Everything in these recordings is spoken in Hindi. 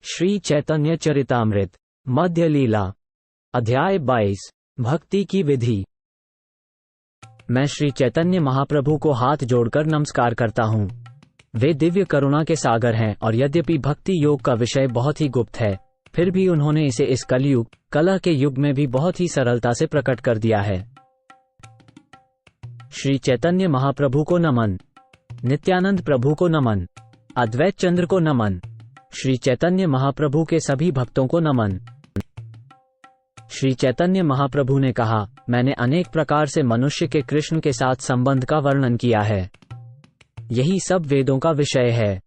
श्री चैतन्य चरितामृत मध्य लीला अध्याय 22 भक्ति की विधि। मैं श्री चैतन्य महाप्रभु को हाथ जोड़कर नमस्कार करता हूँ। वे दिव्य करुणा के सागर हैं और यद्यपि भक्ति योग का विषय बहुत ही गुप्त है, फिर भी उन्होंने इसे इस कलयुग कलह के युग में भी बहुत ही सरलता से प्रकट कर दिया है। श्री चैतन्य महाप्रभु को नमन, नित्यानंद प्रभु को नमन, अद्वैत चंद्र को नमन, श्री चैतन्य महाप्रभु के सभी भक्तों को नमन। श्री चैतन्य महाप्रभु ने कहा, मैंने अनेक प्रकार से मनुष्य के कृष्ण के साथ संबंध का वर्णन किया है। यही सब वेदों का विषय है।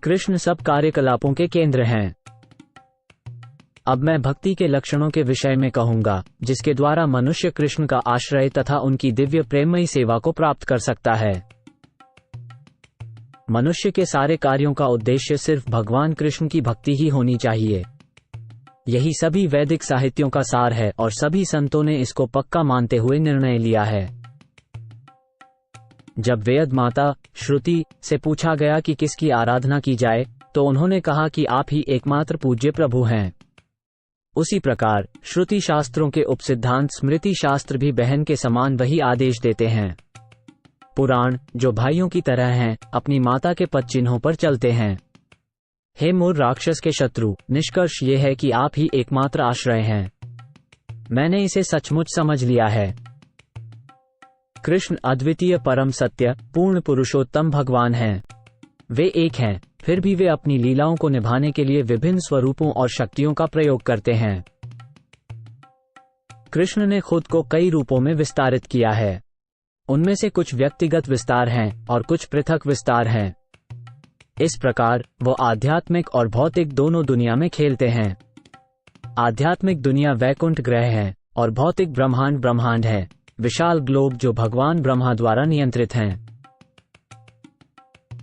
कृष्ण सब कार्यकलापों के केंद्र हैं। अब मैं भक्ति के लक्षणों के विषय में कहूंगा, जिसके द्वारा मनुष्य कृष्ण का आश्रय तथा उनकी दिव्य प्रेममयी सेवा को प्राप्त कर सकता है। मनुष्य के सारे कार्यों का उद्देश्य सिर्फ भगवान कृष्ण की भक्ति ही होनी चाहिए। यही सभी वैदिक साहित्यों का सार है और सभी संतों ने इसको पक्का मानते हुए निर्णय लिया है। जब वेद माता श्रुति से पूछा गया कि किसकी आराधना की जाए, तो उन्होंने कहा कि आप ही एकमात्र पूज्य प्रभु हैं। उसी प्रकार श्रुति शास्त्रों के उपसिद्धांत स्मृति शास्त्र भी बहन के समान वही आदेश देते हैं। पुराण, जो भाइयों की तरह हैं, अपनी माता के पद चिन्हों पर चलते हैं। हे मूर राक्षस के शत्रु, निष्कर्ष ये है कि आप ही एकमात्र आश्रय हैं। मैंने इसे सचमुच समझ लिया है। कृष्ण अद्वितीय परम सत्य पूर्ण पुरुषोत्तम भगवान हैं। वे एक हैं, फिर भी वे अपनी लीलाओं को निभाने के लिए विभिन्न स्वरूपों और शक्तियों का प्रयोग करते हैं। कृष्ण ने खुद को कई रूपों में विस्तारित किया है। उनमें से कुछ व्यक्तिगत विस्तार हैं और कुछ पृथक विस्तार हैं। इस प्रकार वो आध्यात्मिक और भौतिक दोनों दुनिया में खेलते हैं। आध्यात्मिक दुनिया वैकुंठ ग्रह है और भौतिक ब्रह्मांड है, विशाल ग्लोब जो भगवान ब्रह्मा द्वारा नियंत्रित हैं।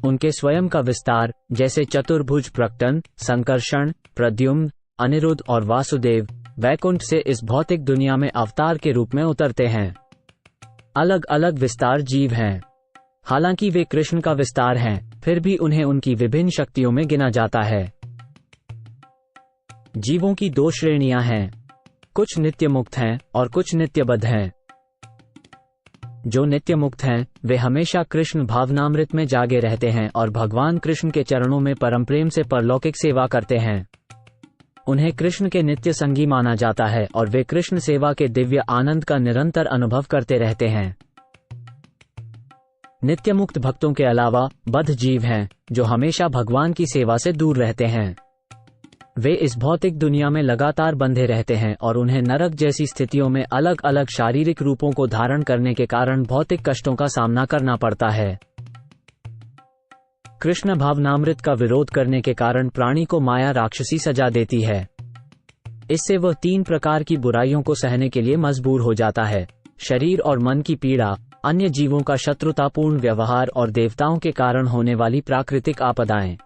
उनके स्वयं का विस्तार, जैसे चतुर्भुज प्रकटन, संकर्षण, प्रद्युम्न, अनिरुद्ध और वासुदेव, वैकुंठ से इस भौतिक दुनिया में अवतार के रूप में उतरते हैं। अलग अलग विस्तार जीव हैं। हालांकि वे कृष्ण का विस्तार हैं, फिर भी उन्हें उनकी विभिन्न शक्तियों में गिना जाता है। जीवों की दो श्रेणियां हैं, कुछ नित्य मुक्त हैं और कुछ नित्यबद्ध हैं। जो नित्य मुक्त हैं, वे हमेशा कृष्ण भावनामृत में जागे रहते हैं और भगवान कृष्ण के चरणों में परम प्रेम से परलौकिक सेवा करते हैं। उन्हें कृष्ण के नित्य संगी माना जाता है और वे कृष्ण सेवा के दिव्य आनंद का निरंतर अनुभव करते रहते हैं। नित्य मुक्त भक्तों के अलावा बद्ध जीव हैं, जो हमेशा भगवान की सेवा से दूर रहते हैं। वे इस भौतिक दुनिया में लगातार बंधे रहते हैं और उन्हें नरक जैसी स्थितियों में अलग अलग शारीरिक रूपों को धारण करने के कारण भौतिक कष्टों का सामना करना पड़ता है। कृष्ण भावनामृत का विरोध करने के कारण प्राणी को माया राक्षसी सजा देती है। इससे वह 3 प्रकार की बुराइयों को सहने के लिए मजबूर हो जाता है: शरीर और मन की पीड़ा, अन्य जीवों का शत्रुतापूर्ण व्यवहार और देवताओं के कारण होने वाली प्राकृतिक आपदाएं।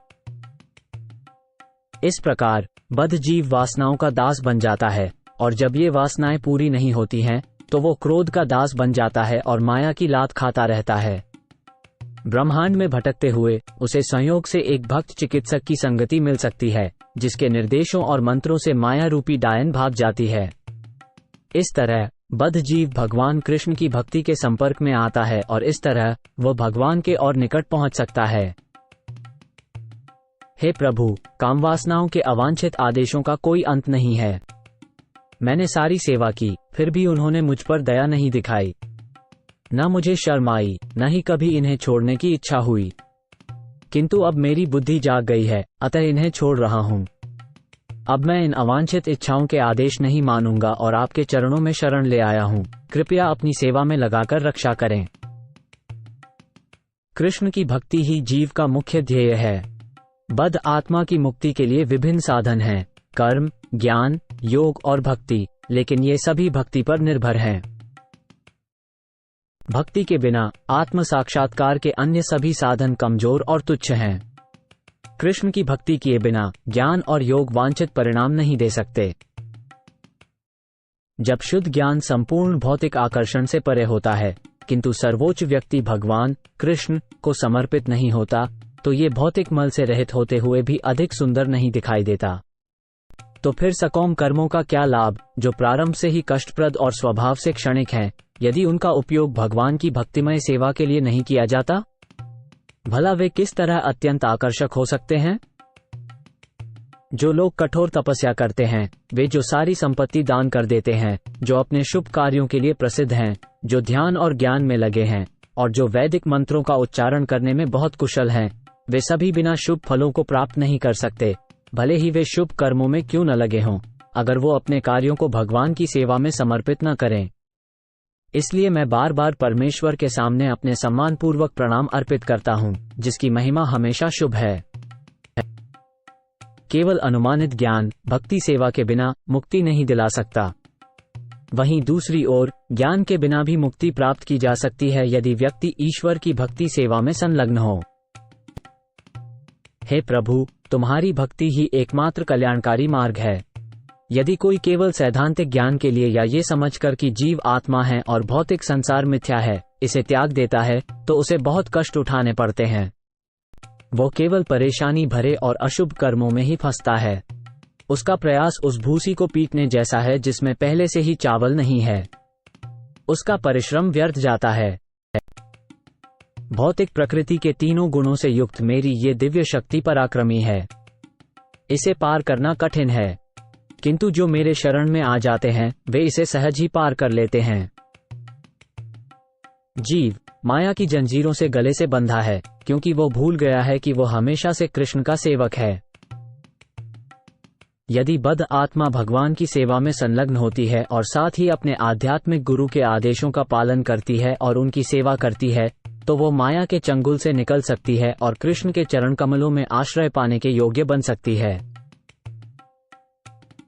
इस प्रकार बद्ध जीव वासनाओं का दास बन जाता है और जब ये वासनाएं पूरी नहीं होती हैं, तो वो क्रोध का दास बन जाता है और माया की लात खाता रहता है। ब्रह्मांड में भटकते हुए उसे संयोग से एक भक्त चिकित्सक की संगति मिल सकती है, जिसके निर्देशों और मंत्रों से माया रूपी डायन भाग जाती है। इस तरह बद्ध जीव भगवान कृष्ण की भक्ति के संपर्क में आता है और इस तरह वह भगवान के और निकट पहुंच सकता है। हे प्रभु, कामवासनाओं के अवांछित आदेशों का कोई अंत नहीं है। मैंने सारी सेवा की, फिर भी उन्होंने मुझ पर दया नहीं दिखाई। न मुझे शर्म आई, न ही कभी इन्हें छोड़ने की इच्छा हुई। किंतु अब मेरी बुद्धि जाग गई है, अतः इन्हें छोड़ रहा हूँ। अब मैं इन अवांछित इच्छाओं के आदेश नहीं मानूंगा और आपके चरणों में शरण ले आया हूँ। कृपया अपनी सेवा में लगाकर रक्षा करें। कृष्ण की भक्ति ही जीव का मुख्य ध्येय है। बद्ध आत्मा की मुक्ति के लिए विभिन्न साधन हैं: कर्म, ज्ञान, योग और भक्ति, लेकिन ये सभी भक्ति पर निर्भर हैं। भक्ति के बिना आत्म साक्षात्कार के अन्य सभी साधन कमजोर और तुच्छ हैं। कृष्ण की भक्ति किए बिना ज्ञान और योग वांछित परिणाम नहीं दे सकते। जब शुद्ध ज्ञान संपूर्ण भौतिक आकर्षण से परे होता है, किंतु सर्वोच्च व्यक्ति भगवान कृष्ण को समर्पित नहीं होता, तो ये भौतिक मल से रहित होते हुए भी अधिक सुंदर नहीं दिखाई देता। तो फिर सकाम कर्मों का क्या लाभ, जो प्रारंभ से ही कष्टप्रद और स्वभाव से क्षणिक हैं, यदि उनका उपयोग भगवान की भक्तिमय सेवा के लिए नहीं किया जाता? भला वे किस तरह अत्यंत आकर्षक हो सकते हैं? जो लोग कठोर तपस्या करते हैं, वे जो सारी संपत्ति दान कर देते हैं, जो अपने शुभ कार्यों के लिए प्रसिद्ध हैं, जो ध्यान और ज्ञान में लगे हैं, और जो वैदिक मंत्रों का उच्चारण करने में बहुत कुशल हैं, वे सभी बिना शुभ फलों को प्राप्त नहीं कर सकते, भले ही वे शुभ कर्मों में क्यों न लगे हों, अगर वो अपने कार्यों को भगवान की सेवा में समर्पित न करें। इसलिए मैं बार बार परमेश्वर के सामने अपने सम्मानपूर्वक प्रणाम अर्पित करता हूँ, जिसकी महिमा हमेशा शुभ है। केवल अनुमानित ज्ञान भक्ति सेवा के बिना मुक्ति नहीं दिला सकता। वहीं दूसरी ओर ज्ञान के बिना भी मुक्ति प्राप्त की जा सकती है यदि व्यक्ति ईश्वर की भक्ति सेवा में संलग्न हो। हे प्रभु, तुम्हारी भक्ति ही एकमात्र कल्याणकारी मार्ग है। यदि कोई केवल सैद्धांतिक ज्ञान के लिए या ये समझकर कि जीव आत्मा है और भौतिक संसार मिथ्या है, इसे त्याग देता है, तो उसे बहुत कष्ट उठाने पड़ते हैं। वो केवल परेशानी भरे और अशुभ कर्मों में ही फंसता है। उसका प्रयास उस भूसी को पीटने जैसा है जिसमें पहले से ही चावल नहीं है। उसका परिश्रम व्यर्थ जाता है। भौतिक प्रकृति के तीनों गुणों से युक्त मेरी ये दिव्य शक्ति पराक्रमी है। इसे पार करना कठिन है, किंतु जो मेरे शरण में आ जाते हैं वे इसे सहज ही पार कर लेते हैं। जीव माया की जंजीरों से गले से बंधा है, क्योंकि वो भूल गया है कि वो हमेशा से कृष्ण का सेवक है। यदि बद्ध आत्मा भगवान की सेवा में संलग्न होती है और साथ ही अपने आध्यात्मिक गुरु के आदेशों का पालन करती है और उनकी सेवा करती है, तो वो माया के चंगुल से निकल सकती है और कृष्ण के चरण कमलों में आश्रय पाने के योग्य बन सकती है।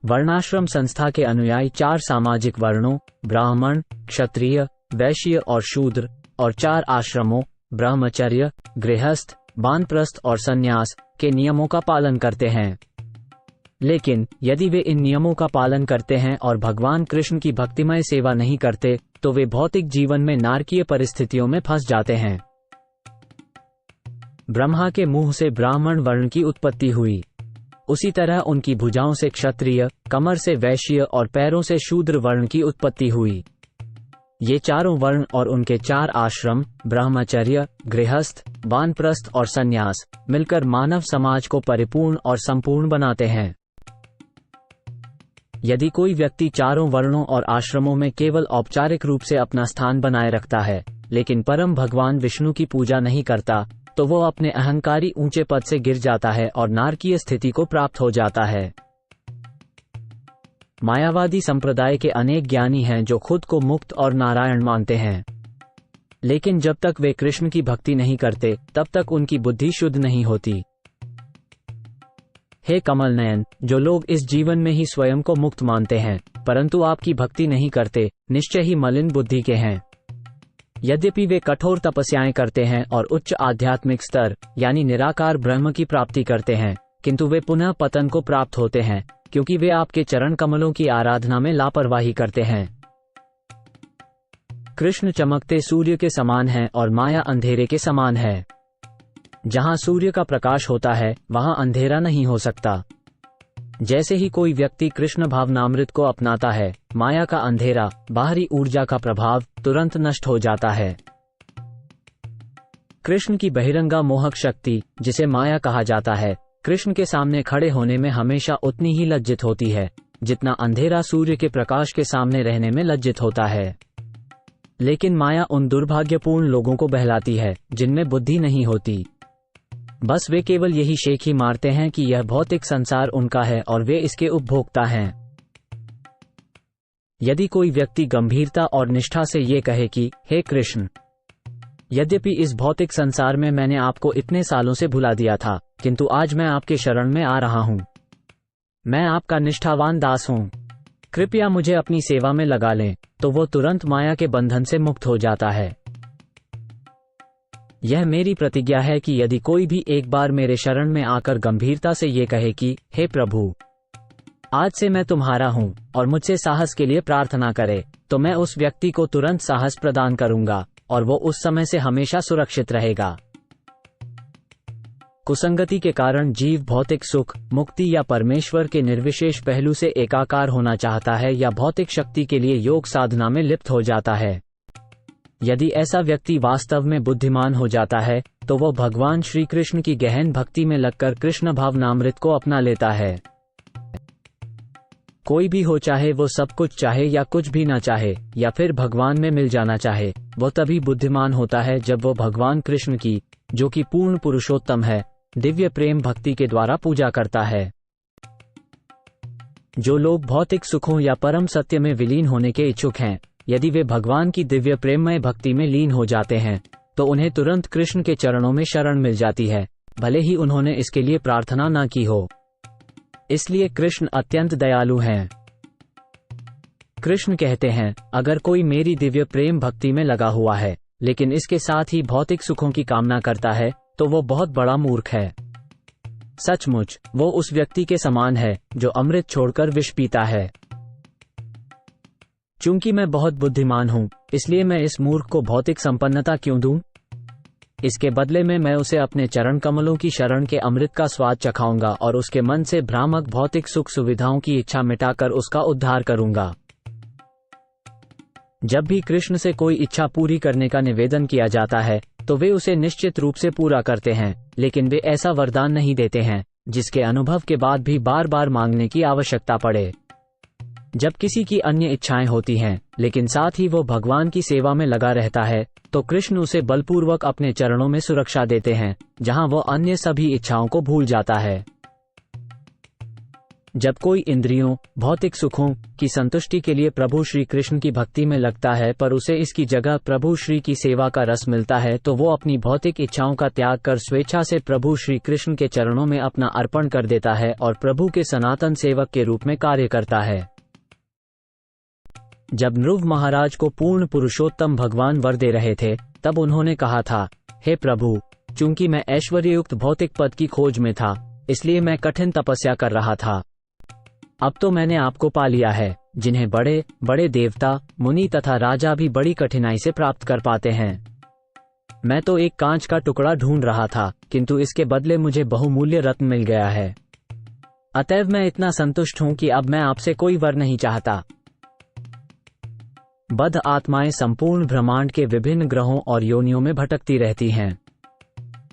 वर्णाश्रम संस्था के अनुयायी 4 सामाजिक वर्णों ब्राह्मण, क्षत्रिय, वैश्य और शूद्र और 4 आश्रमों ब्रह्मचर्य, गृहस्थ, वानप्रस्थ और संन्यास के नियमों का पालन करते हैं। लेकिन यदि वे इन नियमों का पालन करते हैं और भगवान कृष्ण की भक्तिमय सेवा नहीं करते, तो वे भौतिक जीवन में नारकीय परिस्थितियों में फंस जाते हैं। ब्रह्मा के मुंह से ब्राह्मण वर्ण की उत्पत्ति हुई, उसी तरह उनकी भुजाओं से क्षत्रिय, कमर से वैश्य और पैरों से शूद्र वर्ण की उत्पत्ति हुई। ये चारों वर्ण और उनके 4 आश्रम ब्रह्मचर्य, गृहस्थ, वानप्रस्थ और संन्यास मिलकर मानव समाज को परिपूर्ण और संपूर्ण बनाते हैं। यदि कोई व्यक्ति चारों वर्णों और आश्रमों में केवल औपचारिक रूप से अपना स्थान बनाए रखता है, लेकिन परम भगवान विष्णु की पूजा नहीं करता, तो वो अपने अहंकारी ऊंचे पद से गिर जाता है और नारकीय स्थिति को प्राप्त हो जाता है। मायावादी संप्रदाय के अनेक ज्ञानी हैं जो खुद को मुक्त और नारायण मानते हैं, लेकिन जब तक वे कृष्ण की भक्ति नहीं करते, तब तक उनकी बुद्धि शुद्ध नहीं होती। हे कमल नयन, जो लोग इस जीवन में ही स्वयं को मुक्त मानते हैं, परंतु आपकी भक्ति नहीं करते, निश्चय ही मलिन बुद्धि के हैं। यद्यपि वे कठोर तपस्याएं करते हैं और उच्च आध्यात्मिक स्तर यानी निराकार ब्रह्म की प्राप्ति करते हैं, किंतु वे पुनः पतन को प्राप्त होते हैं, क्योंकि वे आपके चरण कमलों की आराधना में लापरवाही करते हैं। कृष्ण चमकते सूर्य के समान है और माया अंधेरे के समान है। जहां सूर्य का प्रकाश होता है, वहां अंधेरा नहीं हो सकता। जैसे ही कोई व्यक्ति कृष्ण भावनामृत को अपनाता है, माया का अंधेरा, बाहरी ऊर्जा का प्रभाव तुरंत नष्ट हो जाता है। कृष्ण की बहिरंगा मोहक शक्ति, जिसे माया कहा जाता है, कृष्ण के सामने खड़े होने में हमेशा उतनी ही लज्जित होती है, जितना अंधेरा सूर्य के प्रकाश के सामने रहने में लज्जित होता है। लेकिन माया उन दुर्भाग्यपूर्ण लोगों को बहलाती है जिनमें बुद्धि नहीं होती। बस वे केवल यही शेख ही मारते हैं कि यह भौतिक संसार उनका है और वे इसके उपभोक्ता हैं। यदि कोई व्यक्ति गंभीरता और निष्ठा से ये कहे कि हे कृष्ण, यद्यपि इस भौतिक संसार में मैंने आपको इतने सालों से भुला दिया था, किंतु आज मैं आपके शरण में आ रहा हूं, मैं आपका निष्ठावान दास हूं, कृपया मुझे अपनी सेवा में लगा लें, तो वो तुरंत माया के बंधन से मुक्त हो जाता है। यह मेरी प्रतिज्ञा है कि यदि कोई भी एक बार मेरे शरण में आकर गंभीरता से ये कहे कि हे प्रभु, आज से मैं तुम्हारा हूं, और मुझसे साहस के लिए प्रार्थना करे, तो मैं उस व्यक्ति को तुरंत साहस प्रदान करूंगा और वो उस समय से हमेशा सुरक्षित रहेगा। कुसंगति के कारण जीव भौतिक सुख, मुक्ति या परमेश्वर के निर्विशेष पहलू से एकाकार होना चाहता है या भौतिक शक्ति के लिए योग साधना में लिप्त हो जाता है। यदि ऐसा व्यक्ति वास्तव में बुद्धिमान हो जाता है तो वह भगवान श्री कृष्ण की गहन भक्ति में लगकर कृष्ण भावनामृत को अपना लेता है। कोई भी हो, चाहे वो सब कुछ चाहे या कुछ भी ना चाहे, या फिर भगवान में मिल जाना चाहे, वो तभी बुद्धिमान होता है जब वो भगवान कृष्ण की, जो कि पूर्ण पुरुषोत्तम है, दिव्य प्रेम भक्ति के द्वारा पूजा करता है। जो लोग भौतिक सुखों या परम सत्य में विलीन होने के इच्छुक हैं, यदि वे भगवान की दिव्य प्रेममय भक्ति में लीन हो जाते हैं तो उन्हें तुरंत कृष्ण के चरणों में शरण मिल जाती है, भले ही उन्होंने इसके लिए प्रार्थना न की हो। इसलिए कृष्ण अत्यंत दयालु हैं। कृष्ण कहते हैं, अगर कोई मेरी दिव्य प्रेम भक्ति में लगा हुआ है लेकिन इसके साथ ही भौतिक सुखों की कामना करता है तो वो बहुत बड़ा मूर्ख है। सचमुच वो उस व्यक्ति के समान है जो अमृत छोड़कर विष पीता है। चूंकि मैं बहुत बुद्धिमान हूं, इसलिए मैं इस मूर्ख को भौतिक संपन्नता क्यों दूं? इसके बदले में मैं उसे अपने चरण कमलों की शरण के अमृत का स्वाद चखाऊंगा और उसके मन से भ्रामक भौतिक सुख सुविधाओं की इच्छा मिटाकर उसका उद्धार करूंगा। जब भी कृष्ण से कोई इच्छा पूरी करने का निवेदन किया जाता है तो वे उसे निश्चित रूप से पूरा करते हैं, लेकिन वे ऐसा वरदान नहीं देते हैं जिसके अनुभव के बाद भी बार बार मांगने की आवश्यकता पड़े। जब किसी की अन्य इच्छाएं होती हैं लेकिन साथ ही वो भगवान की सेवा में लगा रहता है तो कृष्ण उसे बलपूर्वक अपने चरणों में सुरक्षा देते हैं, जहां वो अन्य सभी इच्छाओं को भूल जाता है। जब कोई इंद्रियों, भौतिक सुखों की संतुष्टि के लिए प्रभु श्री कृष्ण की भक्ति में लगता है पर उसे इसकी जगह प्रभु श्री की सेवा का रस मिलता है तो वो अपनी भौतिक इच्छाओं का त्याग कर स्वेच्छा से प्रभु श्री कृष्ण के चरणों में अपना अर्पण कर देता है और प्रभु के सनातन सेवक के रूप में कार्य करता है। जब ध्रुव महाराज को पूर्ण पुरुषोत्तम भगवान वर दे रहे थे तब उन्होंने कहा था, हे प्रभु, चूंकि मैं ऐश्वर्ययुक्त भौतिक पद की खोज में था इसलिए मैं कठिन तपस्या कर रहा था। अब तो मैंने आपको पा लिया है, जिन्हें बड़े बड़े देवता, मुनि तथा राजा भी बड़ी कठिनाई से प्राप्त कर पाते हैं। मैं तो एक कांच का टुकड़ा ढूंढ रहा था किंतु इसके बदले मुझे बहुमूल्य रत्न मिल गया है। अतएव मैं इतना संतुष्ट हूं कि अब मैं आपसे कोई वर नहीं चाहता। बद्ध आत्माएं संपूर्ण ब्रह्मांड के विभिन्न ग्रहों और योनियों में भटकती रहती हैं।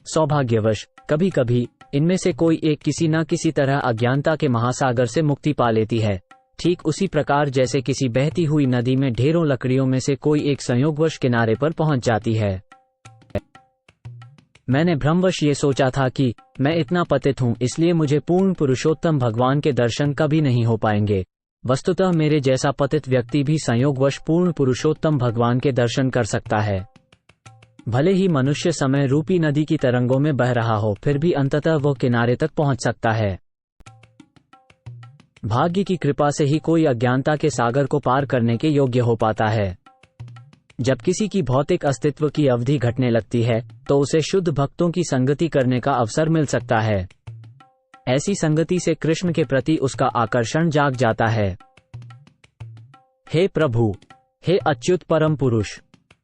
सौभाग्यवश कभी कभी इनमें से कोई एक किसी न किसी तरह अज्ञानता के महासागर से मुक्ति पा लेती है, ठीक उसी प्रकार जैसे किसी बहती हुई नदी में ढेरों लकड़ियों में से कोई एक संयोगवश किनारे पर पहुंच जाती है। मैंने भ्रमवश ये सोचा था कि मैं इतना पतित हूं इसलिए मुझे पूर्ण पुरुषोत्तम भगवान के दर्शन कभी नहीं हो पाएंगे। वस्तुतः मेरे जैसा पतित व्यक्ति भी संयोगवश पूर्ण पुरुषोत्तम भगवान के दर्शन कर सकता है। भले ही मनुष्य समय रूपी नदी की तरंगों में बह रहा हो, फिर भी अंततः वो किनारे तक पहुंच सकता है। भाग्य की कृपा से ही कोई अज्ञानता के सागर को पार करने के योग्य हो पाता है। जब किसी की भौतिक अस्तित्व की अवधि घटने लगती है तो उसे शुद्ध भक्तों की संगति करने का अवसर मिल सकता है। ऐसी संगति से कृष्ण के प्रति उसका आकर्षण जाग जाता है। हे प्रभु, हे अच्युत परम पुरुष,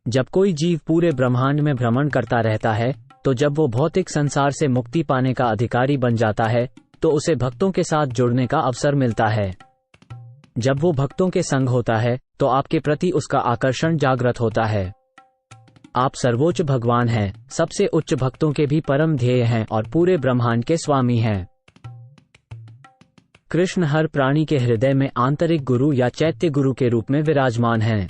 जब कोई जीव पूरे ब्रह्मांड में भ्रमण करता रहता है तो जब वो भौतिक संसार से मुक्ति पाने का अधिकारी बन जाता है तो उसे भक्तों के साथ जुड़ने का अवसर मिलता है। जब वो भक्तों के संग होता है तो आपके प्रति उसका आकर्षण जागृत होता है। आप सर्वोच्च भगवान हैं, सबसे उच्च भक्तों के भी परम ध्येय हैं और पूरे ब्रह्मांड के स्वामी हैं। कृष्ण हर प्राणी के हृदय में आंतरिक गुरु या चैत्य गुरु के रूप में विराजमान हैं।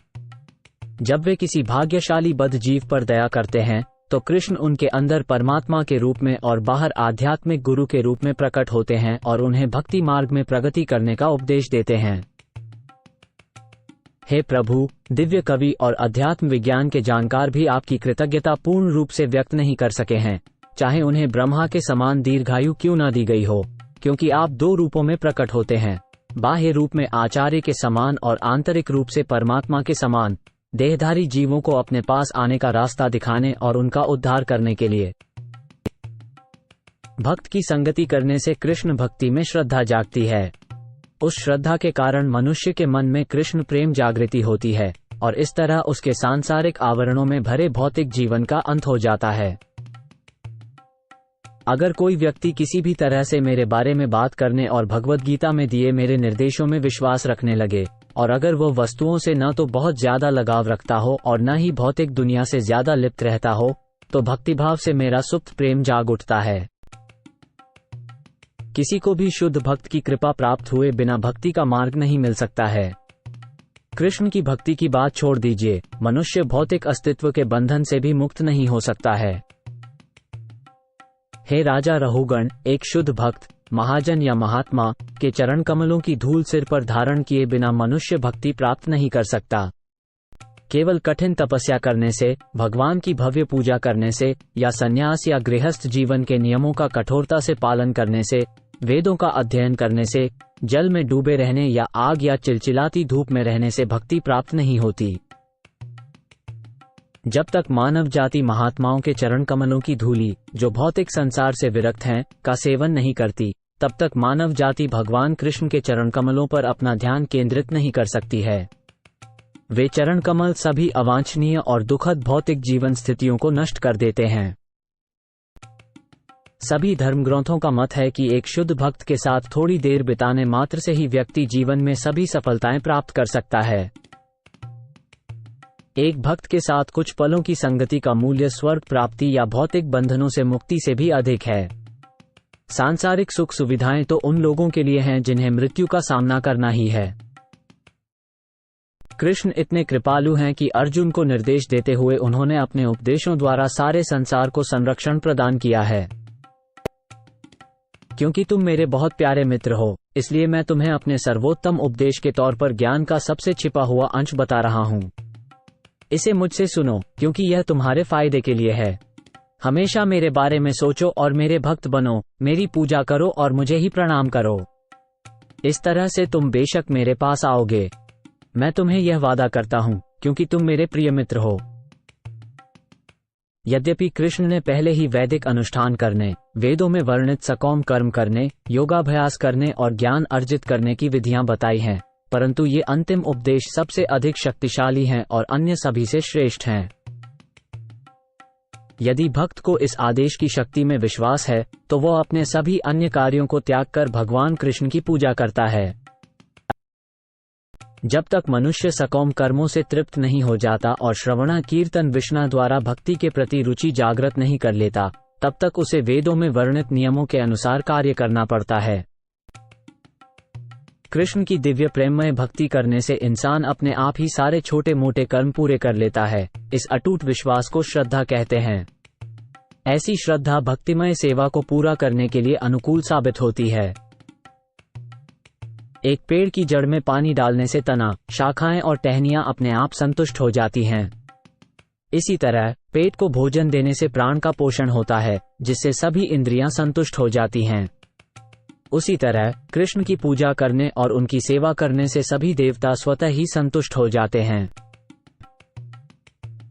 जब वे किसी भाग्यशाली बद्ध जीव पर दया करते हैं तो कृष्ण उनके अंदर परमात्मा के रूप में और बाहर आध्यात्मिक गुरु के रूप में प्रकट होते हैं और उन्हें भक्ति मार्ग में प्रगति करने का उपदेश देते हैं। हे प्रभु, दिव्य कवि और अध्यात्म विज्ञान के जानकार भी आपकी कृतज्ञता पूर्ण रूप से व्यक्त नहीं कर सके हैं, चाहे उन्हें ब्रह्मा के समान दीर्घायु क्यों न दी गई हो, क्योंकि आप दो रूपों में प्रकट होते हैं, बाह्य रूप में आचार्य के समान और आंतरिक रूप से परमात्मा के समान, देहधारी जीवों को अपने पास आने का रास्ता दिखाने और उनका उद्धार करने के लिए। भक्त की संगति करने से कृष्ण भक्ति में श्रद्धा जागती है। उस श्रद्धा के कारण मनुष्य के मन में कृष्ण प्रेम जागृति होती है और इस तरह उसके सांसारिक आवरणों में भरे भौतिक जीवन का अंत हो जाता है। अगर कोई व्यक्ति किसी भी तरह से मेरे बारे में बात करने और भगवद गीता में दिए मेरे निर्देशों में विश्वास रखने लगे, और अगर वो वस्तुओं से न तो बहुत ज्यादा लगाव रखता हो और न ही भौतिक दुनिया से ज्यादा लिप्त रहता हो, तो भक्तिभाव से मेरा सुप्त प्रेम जाग उठता है। किसी को भी शुद्ध भक्त की कृपा प्राप्त हुए बिना भक्ति का मार्ग नहीं मिल सकता है। कृष्ण की भक्ति की बात छोड़ दीजिए, मनुष्य भौतिक अस्तित्व के बंधन से भी मुक्त नहीं हो सकता है। हे राजा रहुगण, एक शुद्ध भक्त, महाजन या महात्मा के चरण कमलों की धूल सिर पर धारण किए बिना मनुष्य भक्ति प्राप्त नहीं कर सकता। केवल कठिन तपस्या करने से, भगवान की भव्य पूजा करने से, या संन्यास या गृहस्थ जीवन के नियमों का कठोरता से पालन करने से, वेदों का अध्ययन करने से, जल में डूबे रहने या आग या चिलचिलाती धूप में रहने से भक्ति प्राप्त नहीं होती। जब तक मानव जाति महात्माओं के चरण कमलों की धूली, जो भौतिक संसार से विरक्त हैं, का सेवन नहीं करती, तब तक मानव जाति भगवान कृष्ण के चरण कमलों पर अपना ध्यान केंद्रित नहीं कर सकती है। वे चरण कमल सभी अवांछनीय और दुखद भौतिक जीवन स्थितियों को नष्ट कर देते हैं। सभी धर्मग्रंथों का मत है कि एक शुद्ध भक्त के साथ थोड़ी देर बिताने मात्र से ही व्यक्ति जीवन में सभी सफलताएं प्राप्त कर सकता है। एक भक्त के साथ कुछ पलों की संगति का मूल्य स्वर्ग प्राप्ति या भौतिक बंधनों से मुक्ति से भी अधिक है। सांसारिक सुख सुविधाएं तो उन लोगों के लिए हैं जिन्हें मृत्यु का सामना करना ही है। कृष्ण इतने कृपालु हैं कि अर्जुन को निर्देश देते हुए उन्होंने अपने उपदेशों द्वारा सारे संसार को संरक्षण प्रदान किया है। क्योंकि तुम मेरे बहुत प्यारे मित्र हो, इसलिए मैं तुम्हें अपने सर्वोत्तम उपदेश के तौर पर ज्ञान का सबसे छिपा हुआ अंश बता रहा हूँ। इसे मुझसे सुनो, क्योंकि यह तुम्हारे फायदे के लिए है। हमेशा मेरे बारे में सोचो और मेरे भक्त बनो, मेरी पूजा करो और मुझे ही प्रणाम करो। इस तरह से तुम बेशक मेरे पास आओगे। मैं तुम्हें यह वादा करता हूँ, क्योंकि तुम मेरे प्रिय मित्र हो। यद्यपि कृष्ण ने पहले ही वैदिक अनुष्ठान करने, वेदों में वर्णित सकौम कर्म करने, योगाभ्यास करने और ज्ञान अर्जित करने की विधियां बताई हैं, परंतु ये अंतिम उपदेश सबसे अधिक शक्तिशाली हैं और अन्य सभी से श्रेष्ठ हैं। यदि भक्त को इस आदेश की शक्ति में विश्वास है, तो वह अपने सभी अन्य कार्यों को त्याग कर भगवान कृष्ण की पूजा करता है। जब तक मनुष्य सकौम कर्मों से तृप्त नहीं हो जाता और श्रवण कीर्तन विष्णु द्वारा भक्ति के प्रति रुचि जागृत नहीं कर लेता, तब तक उसे वेदों में वर्णित नियमों के अनुसार कार्य करना पड़ता है। कृष्ण की दिव्य प्रेममय भक्ति करने से इंसान अपने आप ही सारे छोटे मोटे कर्म पूरे कर लेता है। इस अटूट विश्वास को श्रद्धा कहते हैं। ऐसी श्रद्धा भक्तिमय सेवा को पूरा करने के लिए अनुकूल साबित होती है। एक पेड़ की जड़ में पानी डालने से तना, शाखाएं और टहनियां अपने आप संतुष्ट हो जाती हैं। इसी तरह पेट को भोजन देने से प्राण का पोषण होता है, जिससे सभी इंद्रियां संतुष्ट हो जाती हैं। उसी तरह कृष्ण की पूजा करने और उनकी सेवा करने से सभी देवता स्वतः ही संतुष्ट हो जाते हैं।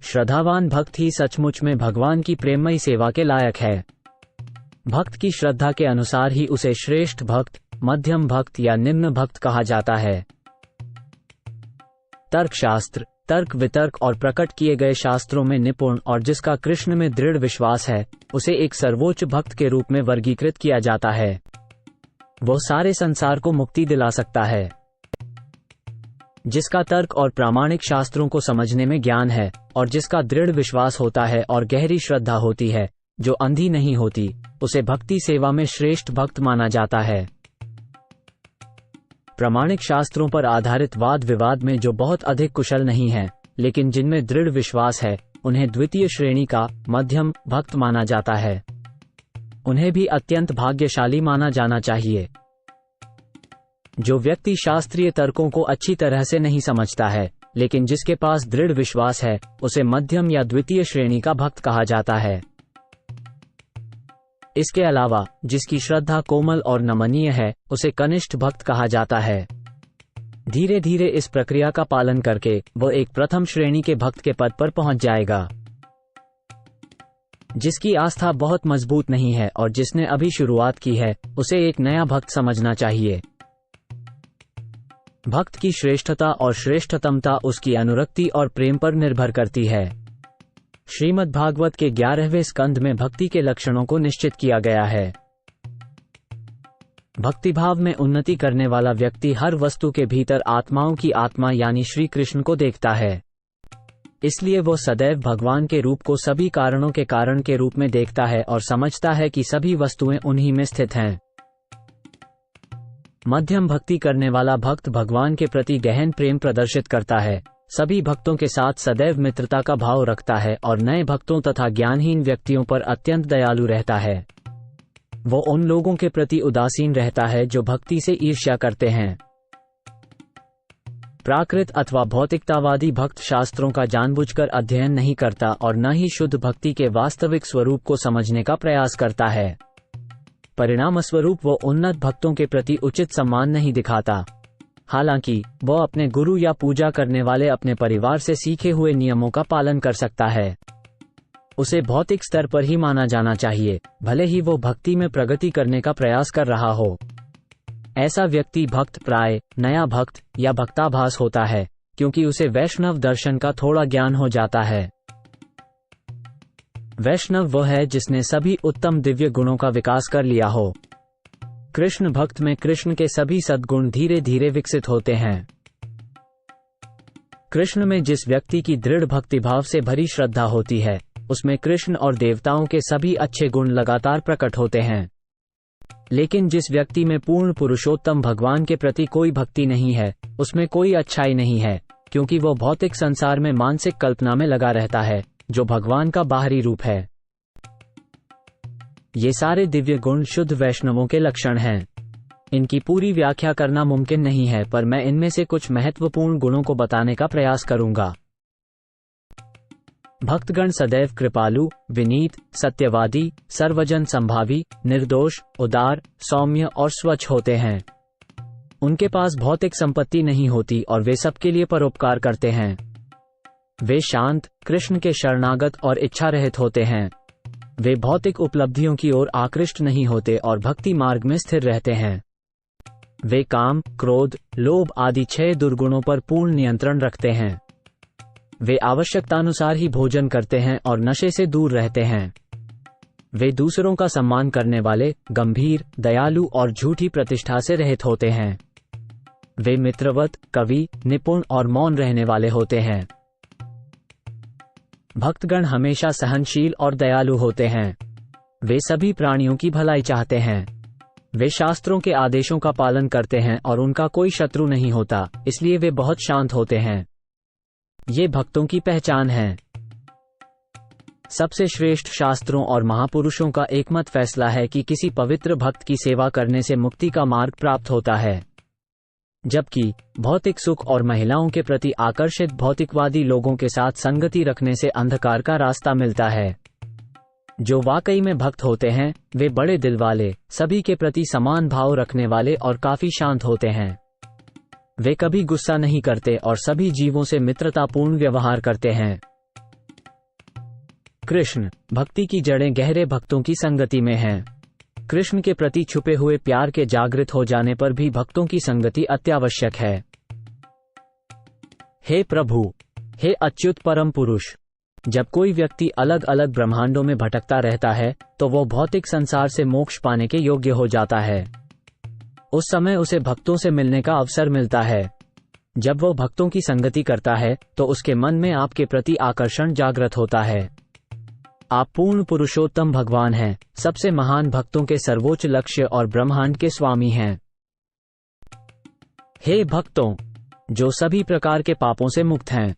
श्रद्धावान भक्त ही सचमुच में भगवान की प्रेममयी सेवा के लायक है। भक्त की श्रद्धा के अनुसार ही उसे श्रेष्ठ भक्त, मध्यम भक्त या निम्न भक्त कहा जाता है। तर्कशास्त्र, तर्क वितर्क और प्रकट किए गए शास्त्रों में निपुण और जिसका कृष्ण में दृढ़ विश्वास है, उसे एक सर्वोच्च भक्त के रूप में वर्गीकृत किया जाता है। वो सारे संसार को मुक्ति दिला सकता है। जिसका तर्क और प्रामाणिक शास्त्रों को समझने में ज्ञान है और जिसका दृढ़ विश्वास होता है और गहरी श्रद्धा होती है, जो अंधी नहीं होती, उसे भक्ति सेवा में श्रेष्ठ भक्त माना जाता है। प्रामाणिक शास्त्रों पर आधारित वाद विवाद में जो बहुत अधिक कुशल नहीं है, लेकिन जिनमें दृढ़ विश्वास है, उन्हें द्वितीय श्रेणी का मध्यम भक्त माना जाता है। उन्हें भी अत्यंत भाग्यशाली माना जाना चाहिए। जो व्यक्ति शास्त्रीय तर्कों को अच्छी तरह से नहीं समझता है, लेकिन जिसके पास दृढ़ विश्वास है, उसे मध्यम या द्वितीय श्रेणी का भक्त कहा जाता है। इसके अलावा जिसकी श्रद्धा कोमल और नमनीय है, उसे कनिष्ठ भक्त कहा जाता है। धीरे धीरे इस प्रक्रिया का पालन करके वो एक प्रथम श्रेणी के भक्त के पद पर पहुंच जाएगा। जिसकी आस्था बहुत मजबूत नहीं है और जिसने अभी शुरुआत की है, उसे एक नया भक्त समझना चाहिए। भक्त की श्रेष्ठता और श्रेष्ठतमता उसकी अनुरक्ति और प्रेम पर निर्भर करती है। श्रीमद् भागवत के 11वें स्कंध में भक्ति के लक्षणों को निश्चित किया गया है। भक्तिभाव में उन्नति करने वाला व्यक्ति हर वस्तु के भीतर आत्माओं की आत्मा यानी श्री कृष्ण को देखता है। इसलिए वो सदैव भगवान के रूप को सभी कारणों के कारण के रूप में देखता है और समझता है कि सभी वस्तुएं उन्हीं में स्थित हैं। मध्यम भक्ति करने वाला भक्त भगवान के प्रति गहन प्रेम प्रदर्शित करता है, सभी भक्तों के साथ सदैव मित्रता का भाव रखता है और नए भक्तों तथा ज्ञानहीन व्यक्तियों पर अत्यंत दयालु रहता है। वो उन लोगों के प्रति उदासीन रहता है जो भक्ति से ईर्ष्या करते हैं। प्राकृत अथवा भौतिकतावादी भक्त शास्त्रों का जानबूझकर अध्ययन नहीं करता और न ही शुद्ध भक्ति के वास्तविक स्वरूप को समझने का प्रयास करता है। परिणामस्वरूप वो उन्नत भक्तों के प्रति उचित सम्मान नहीं दिखाता। हालांकि वो अपने गुरु या पूजा करने वाले अपने परिवार से सीखे हुए नियमों का पालन कर सकता है। उसे भौतिक स्तर पर ही माना जाना चाहिए, भले ही वो भक्ति में प्रगति करने का प्रयास कर रहा हो। ऐसा व्यक्ति भक्त प्राय नया भक्त या भक्ताभास होता है, क्योंकि उसे वैष्णव दर्शन का थोड़ा ज्ञान हो जाता है। वैष्णव वो है जिसने सभी उत्तम दिव्य गुणों का विकास कर लिया हो। कृष्ण भक्त में कृष्ण के सभी सद्गुण धीरे धीरे विकसित होते हैं। कृष्ण में जिस व्यक्ति की दृढ़ भक्तिभाव से भरी श्रद्धा होती है, उसमें कृष्ण और देवताओं के सभी अच्छे गुण लगातार प्रकट होते हैं। लेकिन जिस व्यक्ति में पूर्ण पुरुषोत्तम भगवान के प्रति कोई भक्ति नहीं है, उसमें कोई अच्छाई नहीं है, क्योंकि वो भौतिक संसार में मानसिक कल्पना में लगा रहता है, जो भगवान का बाहरी रूप है। ये सारे दिव्य गुण शुद्ध वैष्णवों के लक्षण हैं। इनकी पूरी व्याख्या करना मुमकिन नहीं है, पर मैं इनमें से कुछ महत्वपूर्ण गुणों को बताने का प्रयास करूंगा। भक्तगण सदैव कृपालु, विनीत, सत्यवादी, सर्वजन संभावी, निर्दोष, उदार, सौम्य और स्वच्छ होते हैं। उनके पास भौतिक संपत्ति नहीं होती और वे सबके लिए परोपकार करते हैं। वे शांत, कृष्ण के शरणागत और इच्छा रहित होते हैं। वे भौतिक उपलब्धियों की ओर आकृष्ट नहीं होते और भक्ति मार्ग में स्थिर रहते हैं। वे काम, क्रोध, लोभ आदि 6 दुर्गुणों पर पूर्ण नियंत्रण रखते हैं। वे आवश्यकतानुसार ही भोजन करते हैं और नशे से दूर रहते हैं। वे दूसरों का सम्मान करने वाले, गंभीर, दयालु और झूठी प्रतिष्ठा से रहित होते हैं। वे मित्रवत, कवि, निपुण और मौन रहने वाले होते हैं। भक्तगण हमेशा सहनशील और दयालु होते हैं। वे सभी प्राणियों की भलाई चाहते हैं। वे शास्त्रों के आदेशों का पालन करते हैं और उनका कोई शत्रु नहीं होता, इसलिए वे बहुत शांत होते हैं। ये भक्तों की पहचान है। सबसे श्रेष्ठ शास्त्रों और महापुरुषों का एकमत फैसला है कि किसी पवित्र भक्त की सेवा करने से मुक्ति का मार्ग प्राप्त होता है, जबकि भौतिक सुख और महिलाओं के प्रति आकर्षित भौतिकवादी लोगों के साथ संगति रखने से अंधकार का रास्ता मिलता है। जो वाकई में भक्त होते हैं, वे बड़े दिल वाले, सभी के प्रति समान भाव रखने वाले और काफी शांत होते हैं। वे कभी गुस्सा नहीं करते और सभी जीवों से मित्रतापूर्ण व्यवहार करते हैं। कृष्ण भक्ति की जड़ें गहरे भक्तों की संगति में हैं। कृष्ण के प्रति छुपे हुए प्यार के जागृत हो जाने पर भी भक्तों की संगति अत्यावश्यक है। हे प्रभु, हे अच्युत परम पुरुष, जब कोई व्यक्ति अलग अलग ब्रह्मांडों में भटकता रहता है, तो वो भौतिक संसार से मोक्ष पाने के योग्य हो जाता है। उस समय उसे भक्तों से मिलने का अवसर मिलता है। जब वो भक्तों की संगति करता है, तो उसके मन में आपके प्रति आकर्षण जागृत होता है। आप पूर्ण पुरुषोत्तम भगवान हैं, सबसे महान भक्तों के सर्वोच्च लक्ष्य और ब्रह्मांड के स्वामी हैं। हे भक्तों, जो सभी प्रकार के पापों से मुक्त हैं,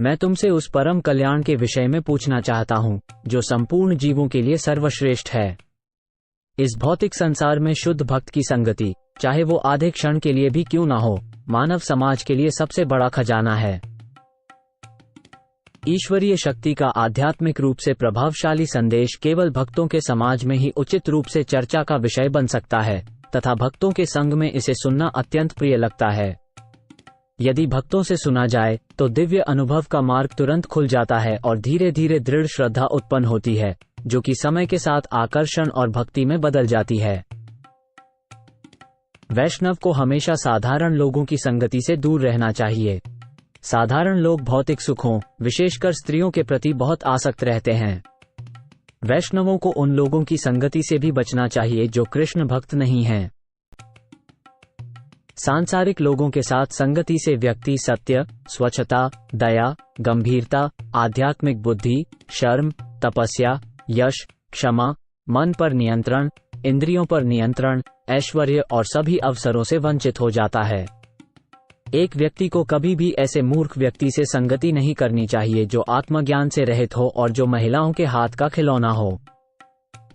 मैं तुमसे उस परम कल्याण के विषय में पूछना चाहता हूँ, जो संपूर्ण जीवों के लिए सर्वश्रेष्ठ है। इस भौतिक संसार में शुद्ध भक्त की संगति, चाहे वो आधे क्षण के लिए भी क्यों ना हो, मानव समाज के लिए सबसे बड़ा खजाना है। ईश्वरीय शक्ति का आध्यात्मिक रूप से प्रभावशाली संदेश केवल भक्तों के समाज में ही उचित रूप से चर्चा का विषय बन सकता है, तथा भक्तों के संग में इसे सुनना अत्यंत प्रिय लगता है। यदि भक्तों से सुना जाए, तो दिव्य अनुभव का मार्ग तुरंत खुल जाता है और धीरे धीरे दृढ़ श्रद्धा उत्पन्न होती है, जो कि समय के साथ आकर्षण और भक्ति में बदल जाती है। वैष्णव को हमेशा साधारण लोगों की संगति से दूर रहना चाहिए। साधारण लोग भौतिक सुखों, विशेषकर स्त्रियों के प्रति बहुत आसक्त रहते हैं। वैष्णवों को उन लोगों की संगति से भी बचना चाहिए जो कृष्ण भक्त नहीं हैं। सांसारिक लोगों के साथ संगति से व्यक्ति सत्य, स्वच्छता, दया, गंभीरता, आध्यात्मिक बुद्धि, शर्म, तपस्या, यश, क्षमा, मन पर नियंत्रण, इंद्रियों पर नियंत्रण, ऐश्वर्य और सभी अवसरों से वंचित हो जाता है। एक व्यक्ति को कभी भी ऐसे मूर्ख व्यक्ति से संगति नहीं करनी चाहिए जो आत्मज्ञान से रहित हो और जो महिलाओं के हाथ का खिलौना हो।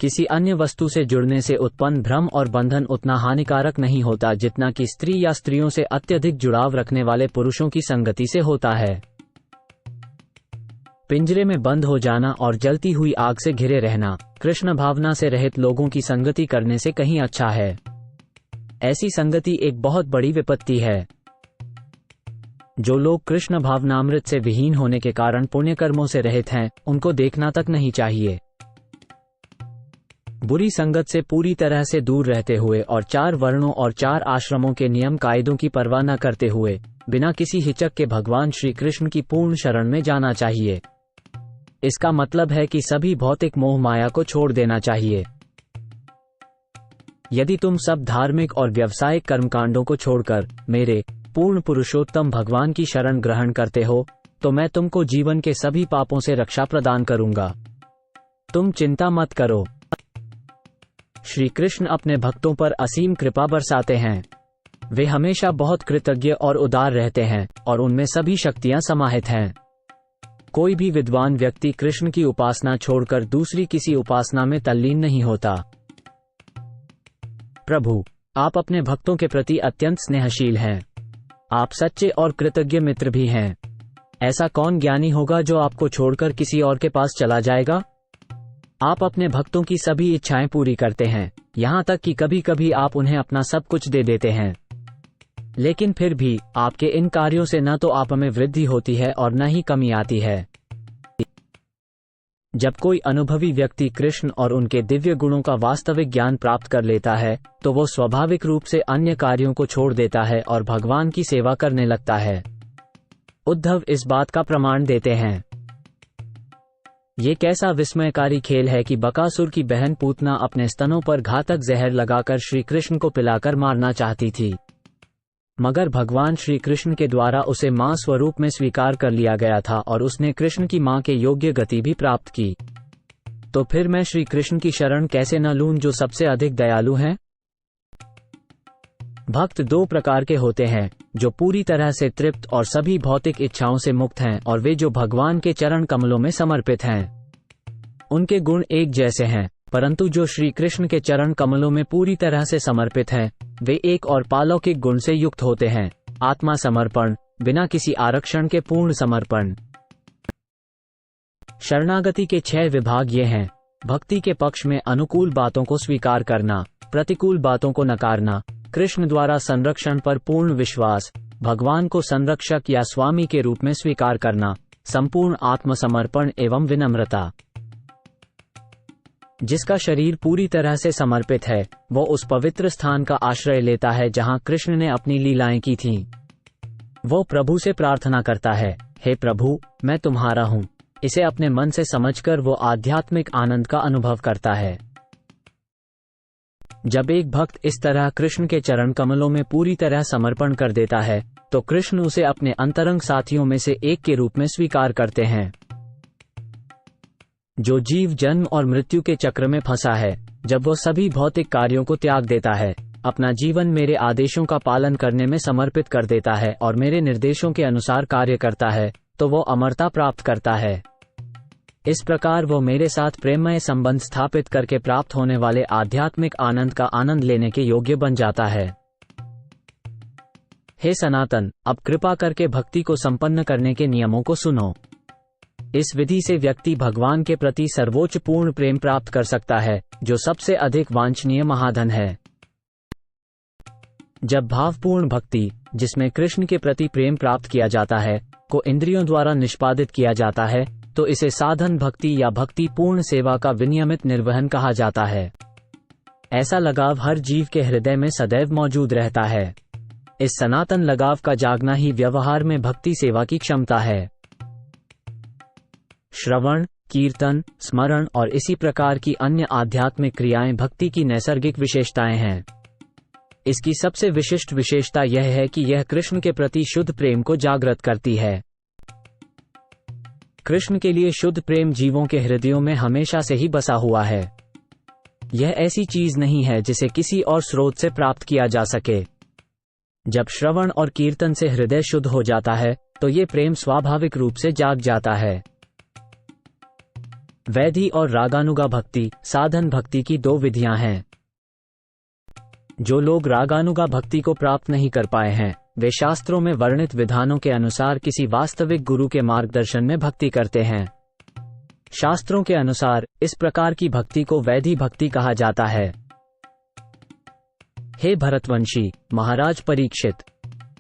किसी अन्य वस्तु से जुड़ने से उत्पन्न भ्रम और बंधन उतना हानिकारक नहीं होता जितना कि स्त्री या स्त्रियों से अत्यधिक जुड़ाव रखने वाले पुरुषों की संगति से होता है। पिंजरे में बंद हो जाना और जलती हुई आग से घिरे रहना कृष्ण भावना से रहित लोगों की संगति करने से कहीं अच्छा है। ऐसी संगति एक बहुत बड़ी विपत्ति है। जो लोग कृष्ण भावनामृत से विहीन होने के कारण पुण्य कर्मों से रहित हैं, उनको देखना तक नहीं चाहिए। बुरी संगत से पूरी तरह से दूर रहते हुए और 4 वर्णों और 4 आश्रमों के नियम कायदों की परवाह न करते हुए बिना किसी हिचक के भगवान श्री कृष्ण की पूर्ण शरण में जाना चाहिए। इसका मतलब है कि सभी भौतिक मोह माया को छोड़ देना चाहिए। यदि तुम सब धार्मिक और व्यावसायिक कर्मकांडों को छोड़कर मेरे पूर्ण पुरुषोत्तम भगवान की शरण ग्रहण करते हो तो मैं तुमको जीवन के सभी पापों से रक्षा प्रदान करूंगा। तुम चिंता मत करो। श्री कृष्ण अपने भक्तों पर असीम कृपा बरसाते हैं। वे हमेशा बहुत कृतज्ञ और उदार रहते हैं और उनमें सभी शक्तियां समाहित हैं। कोई भी विद्वान व्यक्ति कृष्ण की उपासना छोड़कर दूसरी किसी उपासना में तल्लीन नहीं होता। प्रभु, आप अपने भक्तों के प्रति अत्यंत स्नेहशील हैं। आप सच्चे और कृतज्ञ मित्र भी हैं। ऐसा कौन ज्ञानी होगा जो आपको छोड़कर किसी और के पास चला जाएगा? आप अपने भक्तों की सभी इच्छाएं पूरी करते हैं, यहाँ तक कि कभी कभी आप उन्हें अपना सब कुछ दे देते हैं। लेकिन फिर भी आपके इन कार्यों से न तो आप में वृद्धि होती है और न ही कमी आती है। जब कोई अनुभवी व्यक्ति कृष्ण और उनके दिव्य गुणों का वास्तविक ज्ञान प्राप्त कर लेता है तो वो स्वाभाविक रूप से अन्य कार्यों को छोड़ देता है और भगवान की सेवा करने लगता है। उद्धव इस बात का प्रमाण देते हैं। ये कैसा विस्मयकारी खेल है कि बकासुर की बहन पूतना अपने स्तनों पर घातक जहर लगाकर श्री कृष्ण को पिलाकर मारना चाहती थी, मगर भगवान श्री कृष्ण के द्वारा उसे मां स्वरूप में स्वीकार कर लिया गया था और उसने कृष्ण की मां के योग्य गति भी प्राप्त की। तो फिर मैं श्री कृष्ण की शरण कैसे न लूं जो सबसे अधिक दयालु हैं? भक्त 2 प्रकार के होते हैं, जो पूरी तरह से तृप्त और सभी भौतिक इच्छाओं से मुक्त हैं और वे जो भगवान के चरण कमलों में समर्पित हैं। उनके गुण एक जैसे हैं, परंतु जो श्री कृष्ण के चरण कमलों में पूरी तरह से समर्पित हैं, वे एक और पालौकिक गुण से युक्त होते हैं, आत्मा समर्पण, बिना किसी आरक्षण के पूर्ण समर्पण। शरणागति के 6 विभाग ये हैं: भक्ति के पक्ष में अनुकूल बातों को स्वीकार करना, प्रतिकूल बातों को नकारना, कृष्ण द्वारा संरक्षण पर पूर्ण विश्वास, भगवान को संरक्षक या स्वामी के रूप में स्वीकार करना, संपूर्ण आत्मसमर्पण एवं विनम्रता। जिसका शरीर पूरी तरह से समर्पित है वो उस पवित्र स्थान का आश्रय लेता है जहां कृष्ण ने अपनी लीलाएं की थीं। वो प्रभु से प्रार्थना करता है, हे प्रभु, मैं तुम्हारा हूं। इसे अपने मन से समझकर वो आध्यात्मिक आनंद का अनुभव करता है। जब एक भक्त इस तरह कृष्ण के चरण कमलों में पूरी तरह समर्पण कर देता है तो कृष्ण उसे अपने अंतरंग साथियों में से एक के रूप में स्वीकार करते हैं। जो जीव जन्म और मृत्यु के चक्र में फंसा है, जब वो सभी भौतिक कार्यों को त्याग देता है, अपना जीवन मेरे आदेशों का पालन करने में समर्पित कर देता है और मेरे निर्देशों के अनुसार कार्य करता है, तो वो अमरता प्राप्त करता है। इस प्रकार वो मेरे साथ प्रेममय संबंध स्थापित करके प्राप्त होने वाले आध्यात्मिक आनंद का आनंद लेने के योग्य बन जाता है। हे सनातन, अब कृपा करके भक्ति को संपन्न करने के नियमों को सुनो। इस विधि से व्यक्ति भगवान के प्रति सर्वोच्च पूर्ण प्रेम प्राप्त कर सकता है, जो सबसे अधिक वांछनीय महाधन है। जब भावपूर्ण भक्ति, जिसमें कृष्ण के प्रति प्रेम प्राप्त किया जाता है, को इंद्रियों द्वारा निष्पादित किया जाता है, तो इसे साधन भक्ति या भक्ति पूर्ण सेवा का विनियमित निर्वहन कहा जाता है। ऐसा लगाव हर जीव के हृदय में सदैव मौजूद रहता है। इस सनातन लगाव का जागना ही व्यवहार में भक्ति सेवा की क्षमता है। श्रवण, कीर्तन, स्मरण और इसी प्रकार की अन्य आध्यात्मिक क्रियाएं भक्ति की नैसर्गिक विशेषताएं हैं। इसकी सबसे विशिष्ट विशेषता यह है कि यह कृष्ण के प्रति शुद्ध प्रेम को जागृत करती है। कृष्ण के लिए शुद्ध प्रेम जीवों के हृदयों में हमेशा से ही बसा हुआ है। यह ऐसी चीज नहीं है जिसे किसी और स्रोत से प्राप्त किया जा सके। जब श्रवण और कीर्तन से हृदय शुद्ध हो जाता है तो ये प्रेम स्वाभाविक रूप से जाग जाता है। वैधि और रागानुगा भक्ति, साधन भक्ति की दो विधियां हैं। जो लोग रागानुगा भक्ति को प्राप्त नहीं कर पाए हैं, वे शास्त्रों में वर्णित विधानों के अनुसार किसी वास्तविक गुरु के मार्गदर्शन में भक्ति करते हैं। शास्त्रों के अनुसार इस प्रकार की भक्ति को वैधि भक्ति कहा जाता है। हे भरतवंशी महाराज परीक्षित,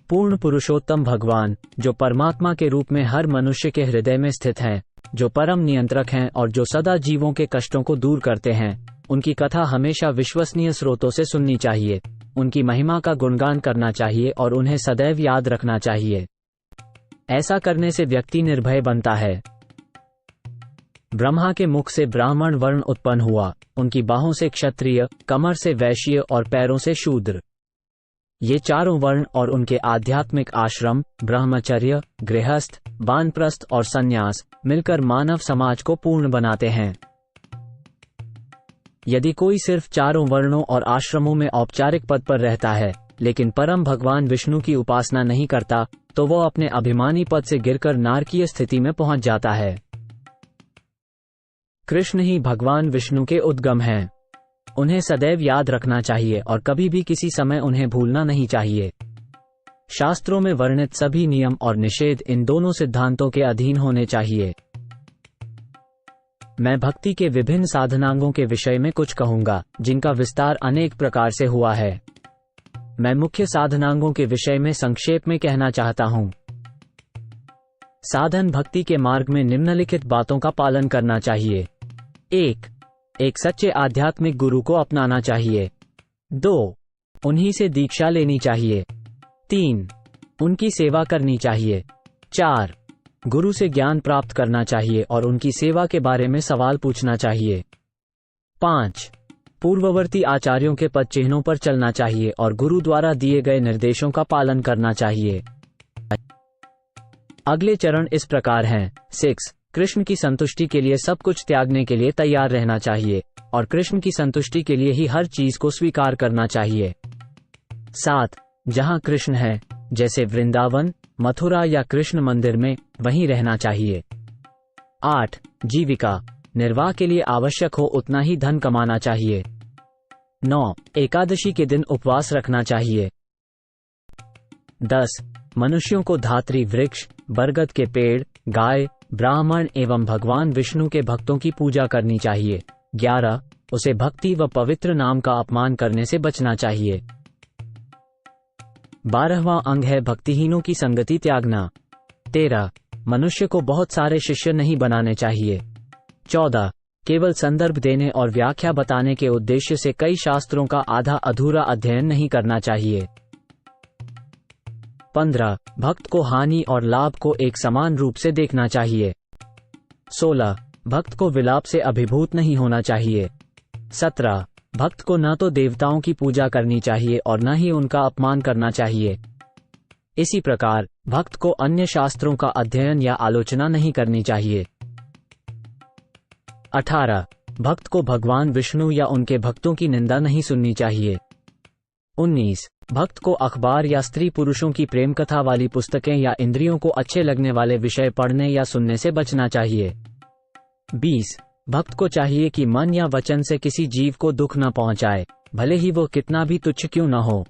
पूर्ण पुरुषोत्तम भगवान जो परमात्मा के रूप में हर मनुष्य के हृदय में स्थित हैं, जो परम नियंत्रक हैं और जो सदा जीवों के कष्टों को दूर करते हैं, उनकी कथा हमेशा विश्वसनीय स्रोतों से सुननी चाहिए, उनकी महिमा का गुणगान करना चाहिए और उन्हें सदैव याद रखना चाहिए। ऐसा करने से व्यक्ति निर्भय बनता है। ब्रह्मा के मुख से ब्राह्मण वर्ण उत्पन्न हुआ, उनकी बाहों से क्षत्रिय, कमर से वैश्य और पैरों से शूद्र। ये चारों वर्ण और उनके आध्यात्मिक आश्रम ब्रह्मचर्य, गृहस्थ, वानप्रस्थ और संन्यास मिलकर मानव समाज को पूर्ण बनाते हैं। यदि कोई सिर्फ चारों वर्णों और आश्रमों में औपचारिक पद पर रहता है लेकिन परम भगवान विष्णु की उपासना नहीं करता, तो वह अपने अभिमानी पद से गिरकर नारकीय स्थिति में पहुंच जाता है। कृष्ण ही भगवान विष्णु के उद्गम हैं। उन्हें सदैव याद रखना चाहिए और कभी भी किसी समय उन्हें भूलना नहीं चाहिए। शास्त्रों में वर्णित सभी नियम और निषेध इन दोनों सिद्धांतों के अधीन होने चाहिए। मैं भक्ति के विभिन्न साधनांगों के विषय में कुछ कहूंगा, जिनका विस्तार अनेक प्रकार से हुआ है। मैं मुख्य साधनांगों के विषय में संक्षेप में कहना चाहता हूं। साधन भक्ति के मार्ग में निम्नलिखित बातों का पालन करना चाहिए। 1. एक सच्चे आध्यात्मिक गुरु को अपनाना चाहिए। 2. उन्हीं से दीक्षा लेनी चाहिए। 3. उनकी सेवा करनी चाहिए। 4. गुरु से ज्ञान प्राप्त करना चाहिए और उनकी सेवा के बारे में सवाल पूछना चाहिए। 5. पूर्ववर्ती आचार्यों के पद चिन्हों पर चलना चाहिए और गुरु द्वारा दिए गए निर्देशों का पालन करना चाहिए। अगले चरण इस प्रकार हैं। 6. कृष्ण की संतुष्टि के लिए सब कुछ त्यागने के लिए तैयार रहना चाहिए और कृष्ण की संतुष्टि के लिए ही हर चीज को स्वीकार करना चाहिए। 7. जहां कृष्ण है, जैसे वृंदावन, मथुरा या कृष्ण मंदिर में, वहीं रहना चाहिए। 8. जीविका निर्वाह के लिए आवश्यक हो उतना ही धन कमाना चाहिए। 9. एकादशी के दिन उपवास रखना चाहिए। 10. मनुष्यों को धात्री वृक्ष, बरगद के पेड़, गाय, ब्राह्मण एवं भगवान विष्णु के भक्तों की पूजा करनी चाहिए। 11. उसे भक्ति व पवित्र नाम का अपमान करने से बचना चाहिए। 12वां अंग है भक्तिहीनों की संगति त्यागना। 13. मनुष्य को बहुत सारे शिष्य नहीं बनाने चाहिए। 14. केवल संदर्भ देने और व्याख्या बताने के उद्देश्य से कई शास्त्रों का आधा अधूरा अध्ययन नहीं करना चाहिए। 15. भक्त को हानि और लाभ को एक समान रूप से देखना चाहिए। 16. भक्त को विलाप से अभिभूत नहीं होना चाहिए। 17. भक्त को न तो देवताओं की पूजा करनी चाहिए और न ही उनका अपमान करना चाहिए। इसी प्रकार भक्त को अन्य शास्त्रों का अध्ययन या आलोचना नहीं करनी चाहिए। 18. भक्त को भगवान विष्णु या उनके भक्तों की निंदा नहीं सुननी चाहिए। 19. भक्त को अखबार या स्त्री पुरुषों की प्रेम कथा वाली पुस्तकें या इंद्रियों को अच्छे लगने वाले विषय पढ़ने या सुनने से बचना चाहिए। 20. भक्त को चाहिए कि मन या वचन से किसी जीव को दुख न पहुंचाए, भले ही वो कितना भी तुच्छ क्यों न हो।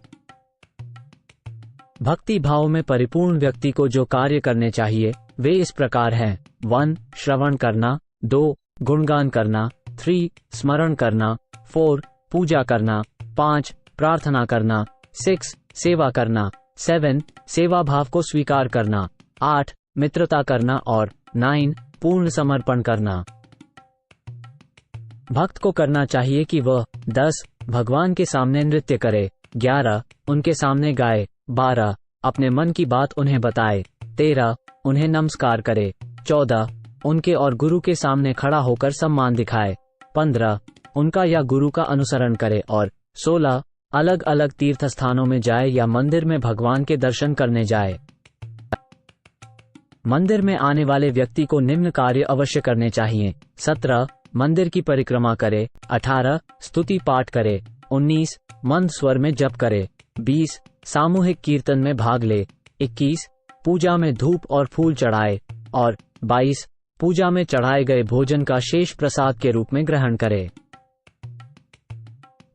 भक्ति भाव में परिपूर्ण व्यक्ति को जो कार्य करने चाहिए वे इस प्रकार हैं। 1. श्रवण करना। 2. गुणगान करना। 3. स्मरण करना। 4. पूजा करना। 5. प्रार्थना करना। 6. सेवा करना। 7. सेवा भाव को स्वीकार करना। 8. मित्रता करना और 9. पूर्ण समर्पण करना। भक्त को करना चाहिए कि वह 10. भगवान के सामने नृत्य करे। 11. उनके सामने गाए। 12 अपने मन की बात उन्हें बताए। 13 उन्हें नमस्कार करे। 14 उनके और गुरु के सामने खड़ा होकर सम्मान दिखाए। 15 उनका या गुरु का अनुसरण करे। और 16 अलग अलग तीर्थ स्थानों में जाए या मंदिर में भगवान के दर्शन करने जाए। मंदिर में आने वाले व्यक्ति को निम्न कार्य अवश्य करने चाहिए। 17 मंदिर की परिक्रमा करे। 18 स्तुति पाठ करे। 19 मंद स्वर में जप करे। 20 सामूहिक कीर्तन में भाग ले। 21 पूजा में धूप और फूल चढ़ाए। और 22 पूजा में चढ़ाए गए भोजन का शेष प्रसाद के रूप में ग्रहण करे।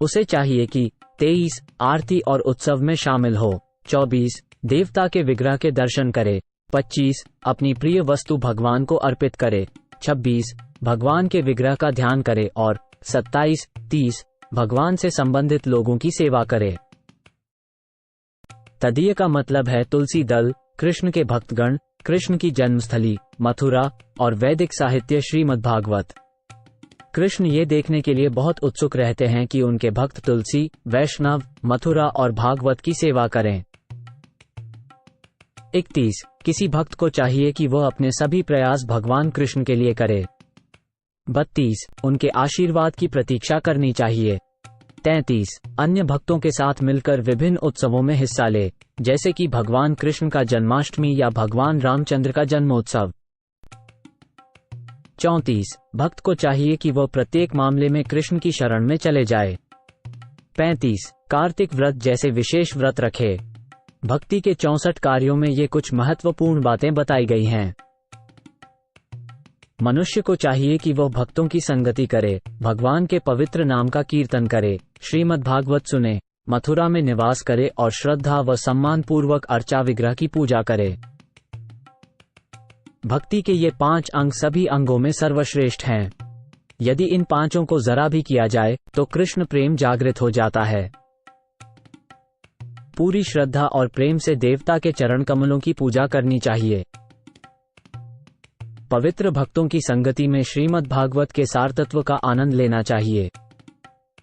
उसे चाहिए कि 23 आरती और उत्सव में शामिल हो। 24 देवता के विग्रह के दर्शन करे। 25 अपनी प्रिय वस्तु भगवान को अर्पित करे। 26 भगवान के विग्रह का ध्यान करे। और 27-30 भगवान से संबंधित लोगों की सेवा करे। तदीय का मतलब है तुलसी दल, कृष्ण के भक्तगण, कृष्ण की जन्मस्थली मथुरा और वैदिक साहित्य श्रीमद्भागवत। कृष्ण ये देखने के लिए बहुत उत्सुक रहते हैं कि उनके भक्त तुलसी, वैष्णव, मथुरा और भागवत की सेवा करें। 31 किसी भक्त को चाहिए कि वह अपने सभी प्रयास भगवान कृष्ण के लिए करे। 32 उनके आशीर्वाद की प्रतीक्षा करनी चाहिए। 33 अन्य भक्तों के साथ मिलकर विभिन्न उत्सवों में हिस्सा ले, जैसे कि भगवान कृष्ण का जन्माष्टमी या भगवान रामचंद्र का जन्मोत्सव। 34 भक्त को चाहिए कि वह प्रत्येक मामले में कृष्ण की शरण में चले जाए। 35 कार्तिक व्रत जैसे विशेष व्रत रखे। भक्ति के 64 कार्यों में ये कुछ महत्वपूर्ण बातें बताई गई हैं। मनुष्य को चाहिए कि वह भक्तों की संगति करे, भगवान के पवित्र नाम का कीर्तन करे, श्रीमद्भागवत सुने, मथुरा में निवास करे और श्रद्धा व सम्मान पूर्वक अर्चा विग्रह की पूजा करे। भक्ति के ये 5 अंग सभी अंगों में सर्वश्रेष्ठ हैं। यदि इन 5 को जरा भी किया जाए तो कृष्ण प्रेम जागृत हो जाता है। पूरी श्रद्धा और प्रेम से देवता के चरण कमलों की पूजा करनी चाहिए। पवित्र भक्तों की संगति में श्रीमद्भागवत के सारतत्व का आनंद लेना चाहिए।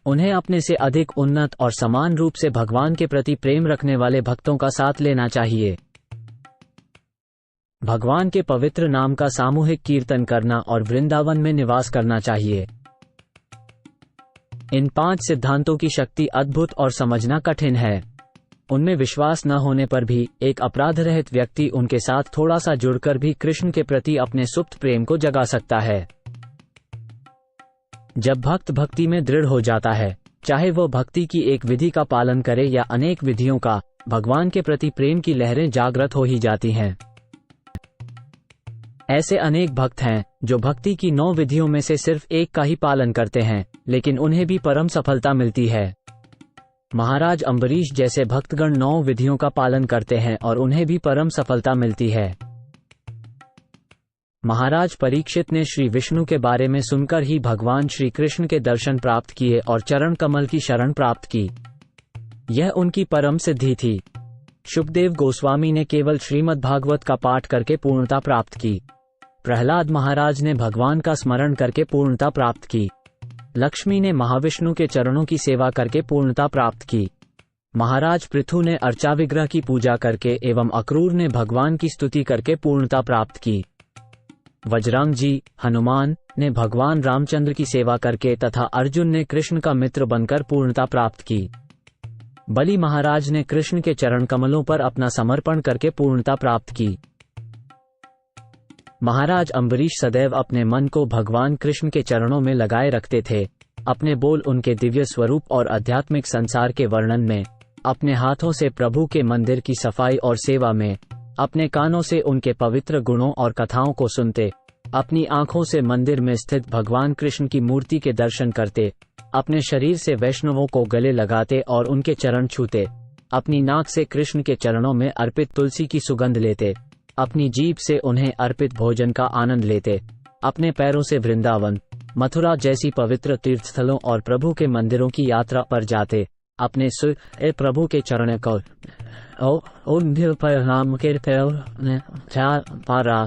उन्हें अपने से अधिक उन्नत और समान रूप से भगवान के प्रति प्रेम रखने वाले भक्तों का साथ लेना चाहिए। भगवान के पवित्र नाम का सामूहिक कीर्तन करना और वृंदावन में निवास करना चाहिए। इन 5 सिद्धांतों की शक्ति अद्भुत और समझना कठिन है। उनमें विश्वास न होने पर भी एक अपराध रहित व्यक्ति उनके साथ थोड़ा सा जुड़कर भी कृष्ण के प्रति अपने सुप्त प्रेम को जगा सकता है। जब भक्त भक्ति में दृढ़ हो जाता है, चाहे वह भक्ति की एक विधि का पालन करे या अनेक विधियों का, भगवान के प्रति प्रेम की लहरें जागृत हो ही जाती हैं। ऐसे अनेक भक्त हैं जो भक्ति की 9 विधियों में से सिर्फ एक का ही पालन करते हैं, लेकिन उन्हें भी परम सफलता मिलती है। महाराज अम्बरीश जैसे भक्तगण 9 विधियों का पालन करते हैं और उन्हें भी परम सफलता मिलती है। महाराज परीक्षित ने श्री विष्णु के बारे में सुनकर ही भगवान श्री कृष्ण के दर्शन प्राप्त किए और चरण कमल की शरण प्राप्त की। यह उनकी परम सिद्धि थी। शुकदेव गोस्वामी ने केवल श्रीमद्भागवत का पाठ करके पूर्णता प्राप्त की। प्रहलाद महाराज ने भगवान का स्मरण करके पूर्णता प्राप्त की। लक्ष्मी ने महाविष्णु के चरणों की सेवा करके पूर्णता प्राप्त की। महाराज पृथु ने अर्चा विग्रह की पूजा करके एवं अक्रूर ने भगवान की स्तुति करके पूर्णता प्राप्त की। वज्रांग जी, हनुमान ने भगवान रामचंद्र की सेवा करके तथा अर्जुन ने कृष्ण का मित्र बनकर पूर्णता प्राप्त की। बलि महाराज ने कृष्ण के चरण कमलों पर अपना समर्पण करके पूर्णता प्राप्त की। महाराज अम्बरीश सदैव अपने मन को भगवान कृष्ण के चरणों में लगाए रखते थे। अपने बोल उनके दिव्य स्वरूप और आध्यात्मिक संसार के वर्णन में, अपने हाथों से प्रभु के मंदिर की सफाई और सेवा में, अपने कानों से उनके पवित्र गुणों और कथाओं को सुनते, अपनी आंखों से मंदिर में स्थित भगवान कृष्ण की मूर्ति के दर्शन करते, अपने शरीर से वैष्णवों को गले लगाते और उनके चरण छूते, अपनी नाक से कृष्ण के चरणों में अर्पित तुलसी की सुगंध लेते, अपनी जीभ से उन्हें अर्पित भोजन का आनंद लेते, अपने पैरों से वृंदावन, मथुरा जैसी पवित्र तीर्थस्थलों और प्रभु के मंदिरों की यात्रा पर जाते, अपने सुर प्रभु के चरण को नाम के पारा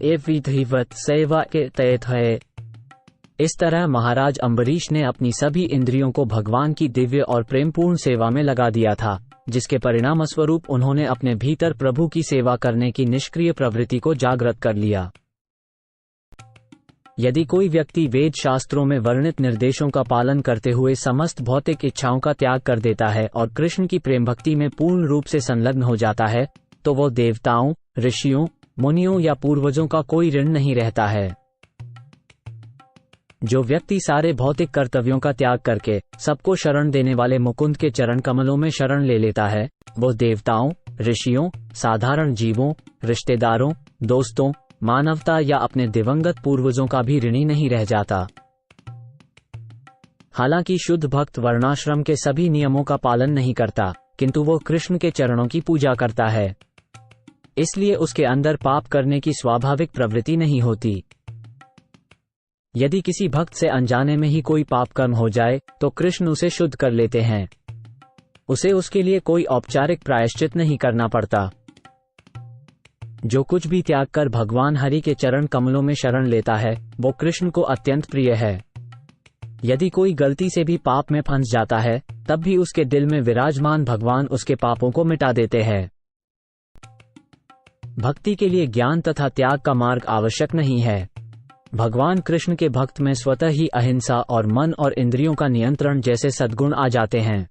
विधिवत सेवा के तहत है। इस तरह महाराज अम्बरीश ने अपनी सभी इंद्रियों को भगवान की दिव्य और प्रेमपूर्ण सेवा में लगा दिया था। जिसके परिणामस्वरूप उन्होंने अपने भीतर प्रभु की सेवा करने की निष्क्रिय प्रवृत्ति को जागृत कर लिया। यदि कोई व्यक्ति वेद शास्त्रों में वर्णित निर्देशों का पालन करते हुए समस्त भौतिक इच्छाओं का त्याग कर देता है और कृष्ण की प्रेम भक्ति में पूर्ण रूप से संलग्न हो जाता है, तो वो देवताओं, ऋषियों, मुनियों या पूर्वजों का कोई ऋण नहीं रहता है। जो व्यक्ति सारे भौतिक कर्तव्यों का त्याग करके सबको शरण देने वाले मुकुंद के चरण कमलों में शरण ले लेता है, वो देवताओं, ऋषियों, साधारण जीवों, रिश्तेदारों, दोस्तों, मानवता या अपने दिवंगत पूर्वजों का भी ऋणी नहीं रह जाता। हालांकि शुद्ध भक्त वर्णाश्रम के सभी नियमों का पालन नहीं करता, किंतु वो कृष्ण के चरणों की पूजा करता है, इसलिए उसके अंदर पाप करने की स्वाभाविक प्रवृत्ति नहीं होती। यदि किसी भक्त से अनजाने में ही कोई पाप कर्म हो जाए तो कृष्ण उसे शुद्ध कर लेते हैं। उसे उसके लिए कोई औपचारिक प्रायश्चित नहीं करना पड़ता। जो कुछ भी त्याग कर भगवान हरि के चरण कमलों में शरण लेता है वो कृष्ण को अत्यंत प्रिय है। यदि कोई गलती से भी पाप में फंस जाता है तब भी उसके दिल में विराजमान भगवान उसके पापों को मिटा देते हैं। भक्ति के लिए ज्ञान तथा त्याग का मार्ग आवश्यक नहीं है। भगवान कृष्ण के भक्त में स्वतः ही अहिंसा और मन और इंद्रियों का नियंत्रण जैसे सद्गुण आ जाते हैं।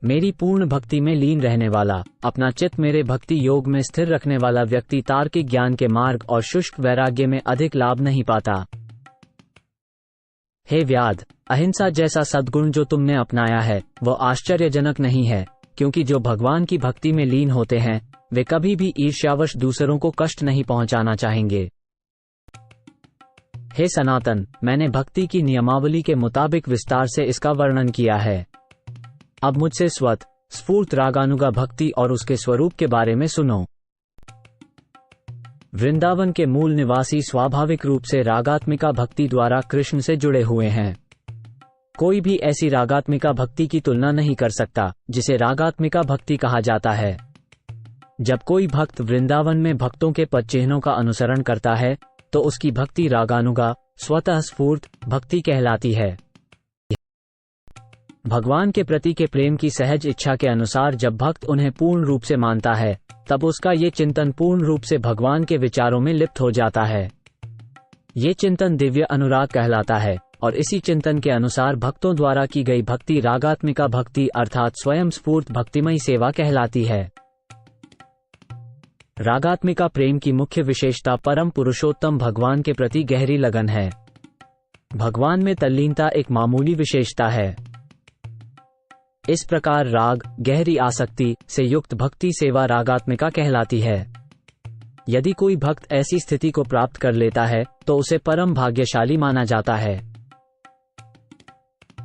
मेरी पूर्ण भक्ति में लीन रहने वाला, अपना चित्त मेरे भक्ति योग में स्थिर रखने वाला व्यक्ति तार्किक ज्ञान के मार्ग और शुष्क वैराग्य में अधिक लाभ नहीं पाता। हे व्याध, अहिंसा जैसा सद्गुण जो तुमने अपनाया है वह आश्चर्यजनक नहीं है, क्योंकि जो भगवान की भक्ति में लीन होते हैं वे कभी भी ईर्ष्यावश दूसरों को कष्ट नहीं पहुंचाना चाहेंगे। हे सनातन, मैंने भक्ति की नियमावली के मुताबिक विस्तार से इसका वर्णन किया है। अब मुझसे स्वत स्फूर्त रागानुगा भक्ति और उसके स्वरूप के बारे में सुनो। वृंदावन के मूल निवासी स्वाभाविक रूप से रागात्मिका भक्ति द्वारा कृष्ण से जुड़े हुए हैं। कोई भी ऐसी रागात्मिका भक्ति की तुलना नहीं कर सकता जिसे रागात्मिका भक्ति कहा जाता है। जब कोई भक्त वृंदावन में भक्तों के पदचिह्नों का अनुसरण करता है तो उसकी भक्ति रागानुगा स्वतः स्फूर्त भक्ति कहलाती है। भगवान के प्रति के प्रेम की सहज इच्छा के अनुसार जब भक्त उन्हें पूर्ण रूप से मानता है तब उसका ये चिंतन पूर्ण रूप से भगवान के विचारों में लिप्त हो जाता है। ये चिंतन दिव्य अनुराग कहलाता है और इसी चिंतन के अनुसार भक्तों द्वारा की गई भक्ति रागात्मिका भक्ति अर्थात स्वयं स्फूर्त भक्तिमयी सेवा कहलाती है। रागात्मिका प्रेम की मुख्य विशेषता परम पुरुषोत्तम भगवान के प्रति गहरी लगन है। भगवान में तल्लीनता एक मामूली विशेषता है। इस प्रकार राग, गहरी आसक्ति से युक्त भक्ति सेवा रागात्मिका कहलाती है। यदि कोई भक्त ऐसी स्थिति को प्राप्त कर लेता है तो उसे परम भाग्यशाली माना जाता है।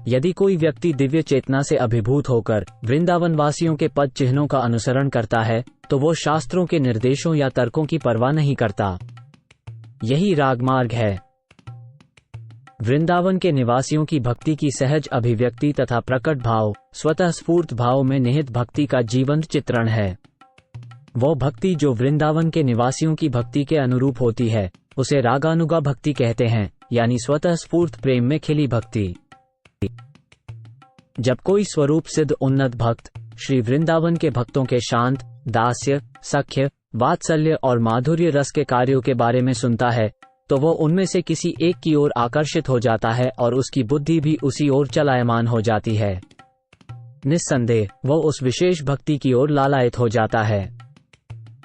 यदि कोई व्यक्ति दिव्य चेतना से अभिभूत होकर वृंदावन वासियों के पद चिन्हों का अनुसरण करता है तो वो शास्त्रों के निर्देशों या तर्कों की परवाह नहीं करता। यही रागमार्ग है। वृंदावन के निवासियों की भक्ति की सहज अभिव्यक्ति तथा प्रकट भाव स्वतः स्फूर्त भाव में निहित भक्ति का जीवंत चित्रण है। वो भक्ति जो वृंदावन के निवासियों की भक्ति के अनुरूप होती है उसे रागानुगा भक्ति कहते हैं, यानी स्वतः स्फूर्त प्रेम में खिली भक्ति। जब कोई स्वरूप सिद्ध उन्नत भक्त श्री वृंदावन के भक्तों के शांत, दास्य, सख्य, वात्सल्य और माधुर्य रस के कार्यों के बारे में सुनता है तो वो उनमें से किसी एक की ओर आकर्षित हो जाता है और उसकी बुद्धि भी उसी ओर चलायमान हो जाती है। निस्संदेह वो उस विशेष भक्ति की ओर लालायित हो जाता है।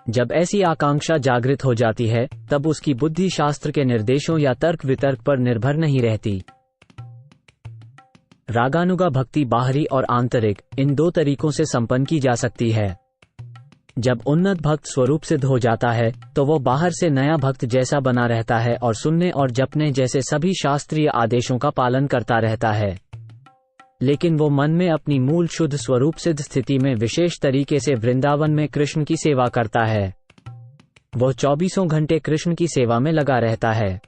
जब ऐसी आकांक्षा जागृत हो जाती है तब उसकी बुद्धि शास्त्र के निर्देशों या तर्क वितर्क पर निर्भर नहीं रहती। रागानुगा भक्ति बाहरी और आंतरिक इन दो तरीकों से संपन्न की जा सकती है। जब उन्नत भक्त स्वरूप सिद्ध हो जाता है तो वो बाहर से नया भक्त जैसा बना रहता है और सुनने और जपने जैसे सभी शास्त्रीय आदेशों का पालन करता रहता है, लेकिन वो मन में अपनी मूल शुद्ध स्वरूप सिद्ध स्थिति में विशेष तरीके से वृंदावन में कृष्ण की सेवा करता है। वो 24 घंटे कृष्ण की सेवा में लगा रहता है।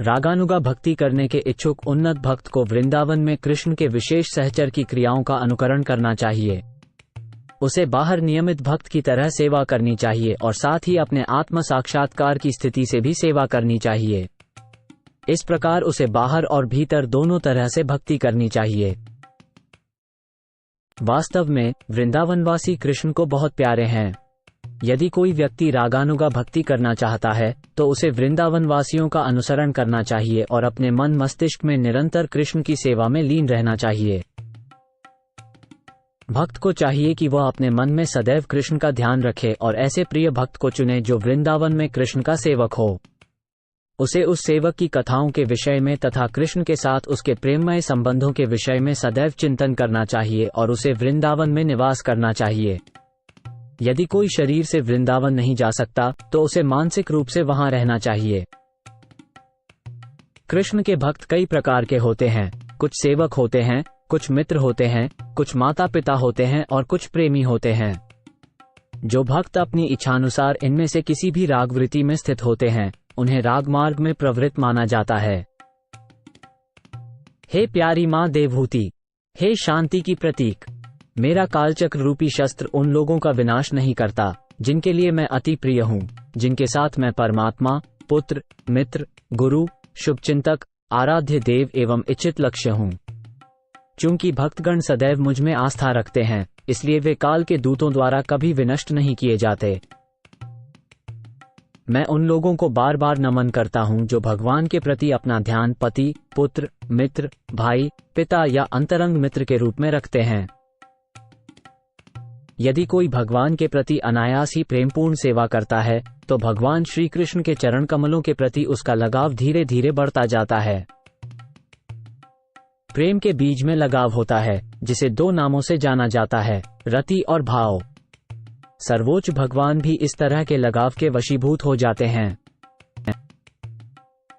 रागानुगा भक्ति करने के इच्छुक उन्नत भक्त को वृंदावन में कृष्ण के विशेष सहचर की क्रियाओं का अनुकरण करना चाहिए। उसे बाहर नियमित भक्त की तरह सेवा करनी चाहिए और साथ ही अपने आत्म साक्षात्कार की स्थिति से भी सेवा करनी चाहिए। इस प्रकार उसे बाहर और भीतर दोनों तरह से भक्ति करनी चाहिए। वास्तव में वृंदावनवासी कृष्ण को बहुत प्यारे हैं। यदि कोई व्यक्ति रागानुगा भक्ति करना चाहता है तो उसे वृंदावनवासियों का अनुसरण करना चाहिए और अपने मन मस्तिष्क में निरंतर कृष्ण की सेवा में लीन रहना चाहिए। भक्त को चाहिए कि वह अपने मन में सदैव कृष्ण का ध्यान रखे और ऐसे प्रिय भक्त को चुने जो वृंदावन में कृष्ण का सेवक हो। उसे उस सेवक की कथाओं के विषय में तथा कृष्ण के साथ उसके प्रेममय संबंधों के विषय में सदैव चिंतन करना चाहिए और उसे वृंदावन में निवास करना चाहिए। यदि कोई शरीर से वृंदावन नहीं जा सकता तो उसे मानसिक रूप से वहां रहना चाहिए। कृष्ण के भक्त कई प्रकार के होते हैं। कुछ सेवक होते हैं, कुछ मित्र होते हैं, कुछ माता पिता होते हैं और कुछ प्रेमी होते हैं। जो भक्त अपनी इच्छानुसार इनमें से किसी भी रागवृत्ति में स्थित होते हैं उन्हें रागमार्ग में प्रवृत्त माना जाता है। हे प्यारी मां देवहूति, हे शांति की प्रतीक, मेरा कालचक्र रूपी शस्त्र उन लोगों का विनाश नहीं करता जिनके लिए मैं अति प्रिय हूँ, जिनके साथ मैं परमात्मा, पुत्र, मित्र, गुरु, शुभचिंतक, आराध्य देव एवं इच्छित लक्ष्य हूँ। चूंकि भक्तगण सदैव मुझ में आस्था रखते हैं इसलिए वे काल के दूतों द्वारा कभी विनष्ट नहीं किए जाते। मैं उन लोगों को बार बार नमन करता हूं जो भगवान के प्रति अपना ध्यान पति, पुत्र, मित्र, भाई, पिता या अंतरंग मित्र के रूप में रखते हैं। यदि कोई भगवान के प्रति अनायास ही प्रेमपूर्ण सेवा करता है तो भगवान श्री कृष्ण के चरण कमलों के प्रति उसका लगाव धीरे धीरे बढ़ता जाता है। प्रेम के बीज में लगाव होता है जिसे दो नामों से जाना जाता है, रति और भाव। सर्वोच्च भगवान भी इस तरह के लगाव के वशीभूत हो जाते हैं।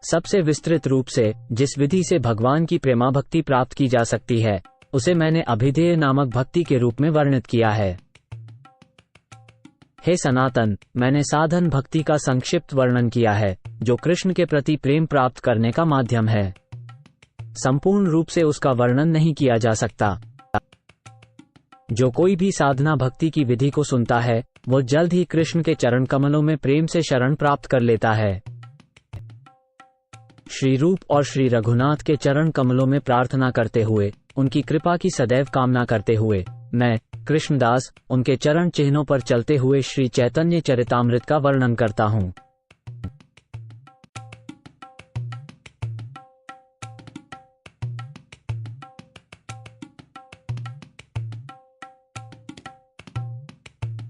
सबसे विस्तृत रूप से जिस विधि से भगवान की प्रेमा भक्ति प्राप्त की जा सकती है उसे मैंने अभिधेय नामक भक्ति के रूप में वर्णित किया है। हे सनातन, मैंने साधन भक्ति का संक्षिप्त वर्णन किया है जो कृष्ण के प्रति प्रेम प्राप्त करने का माध्यम है। संपूर्ण रूप से उसका वर्णन नहीं किया जा सकता। जो कोई भी साधना भक्ति की विधि को सुनता है वो जल्द ही कृष्ण के चरण कमलों में प्रेम से शरण प्राप्त कर लेता है। श्री रूप और श्री रघुनाथ के चरण कमलों में प्रार्थना करते हुए, उनकी कृपा की सदैव कामना करते हुए, मैं कृष्णदास उनके चरण चिन्हों पर चलते हुए श्री चैतन्य चरितामृत का वर्णन करता हूँ।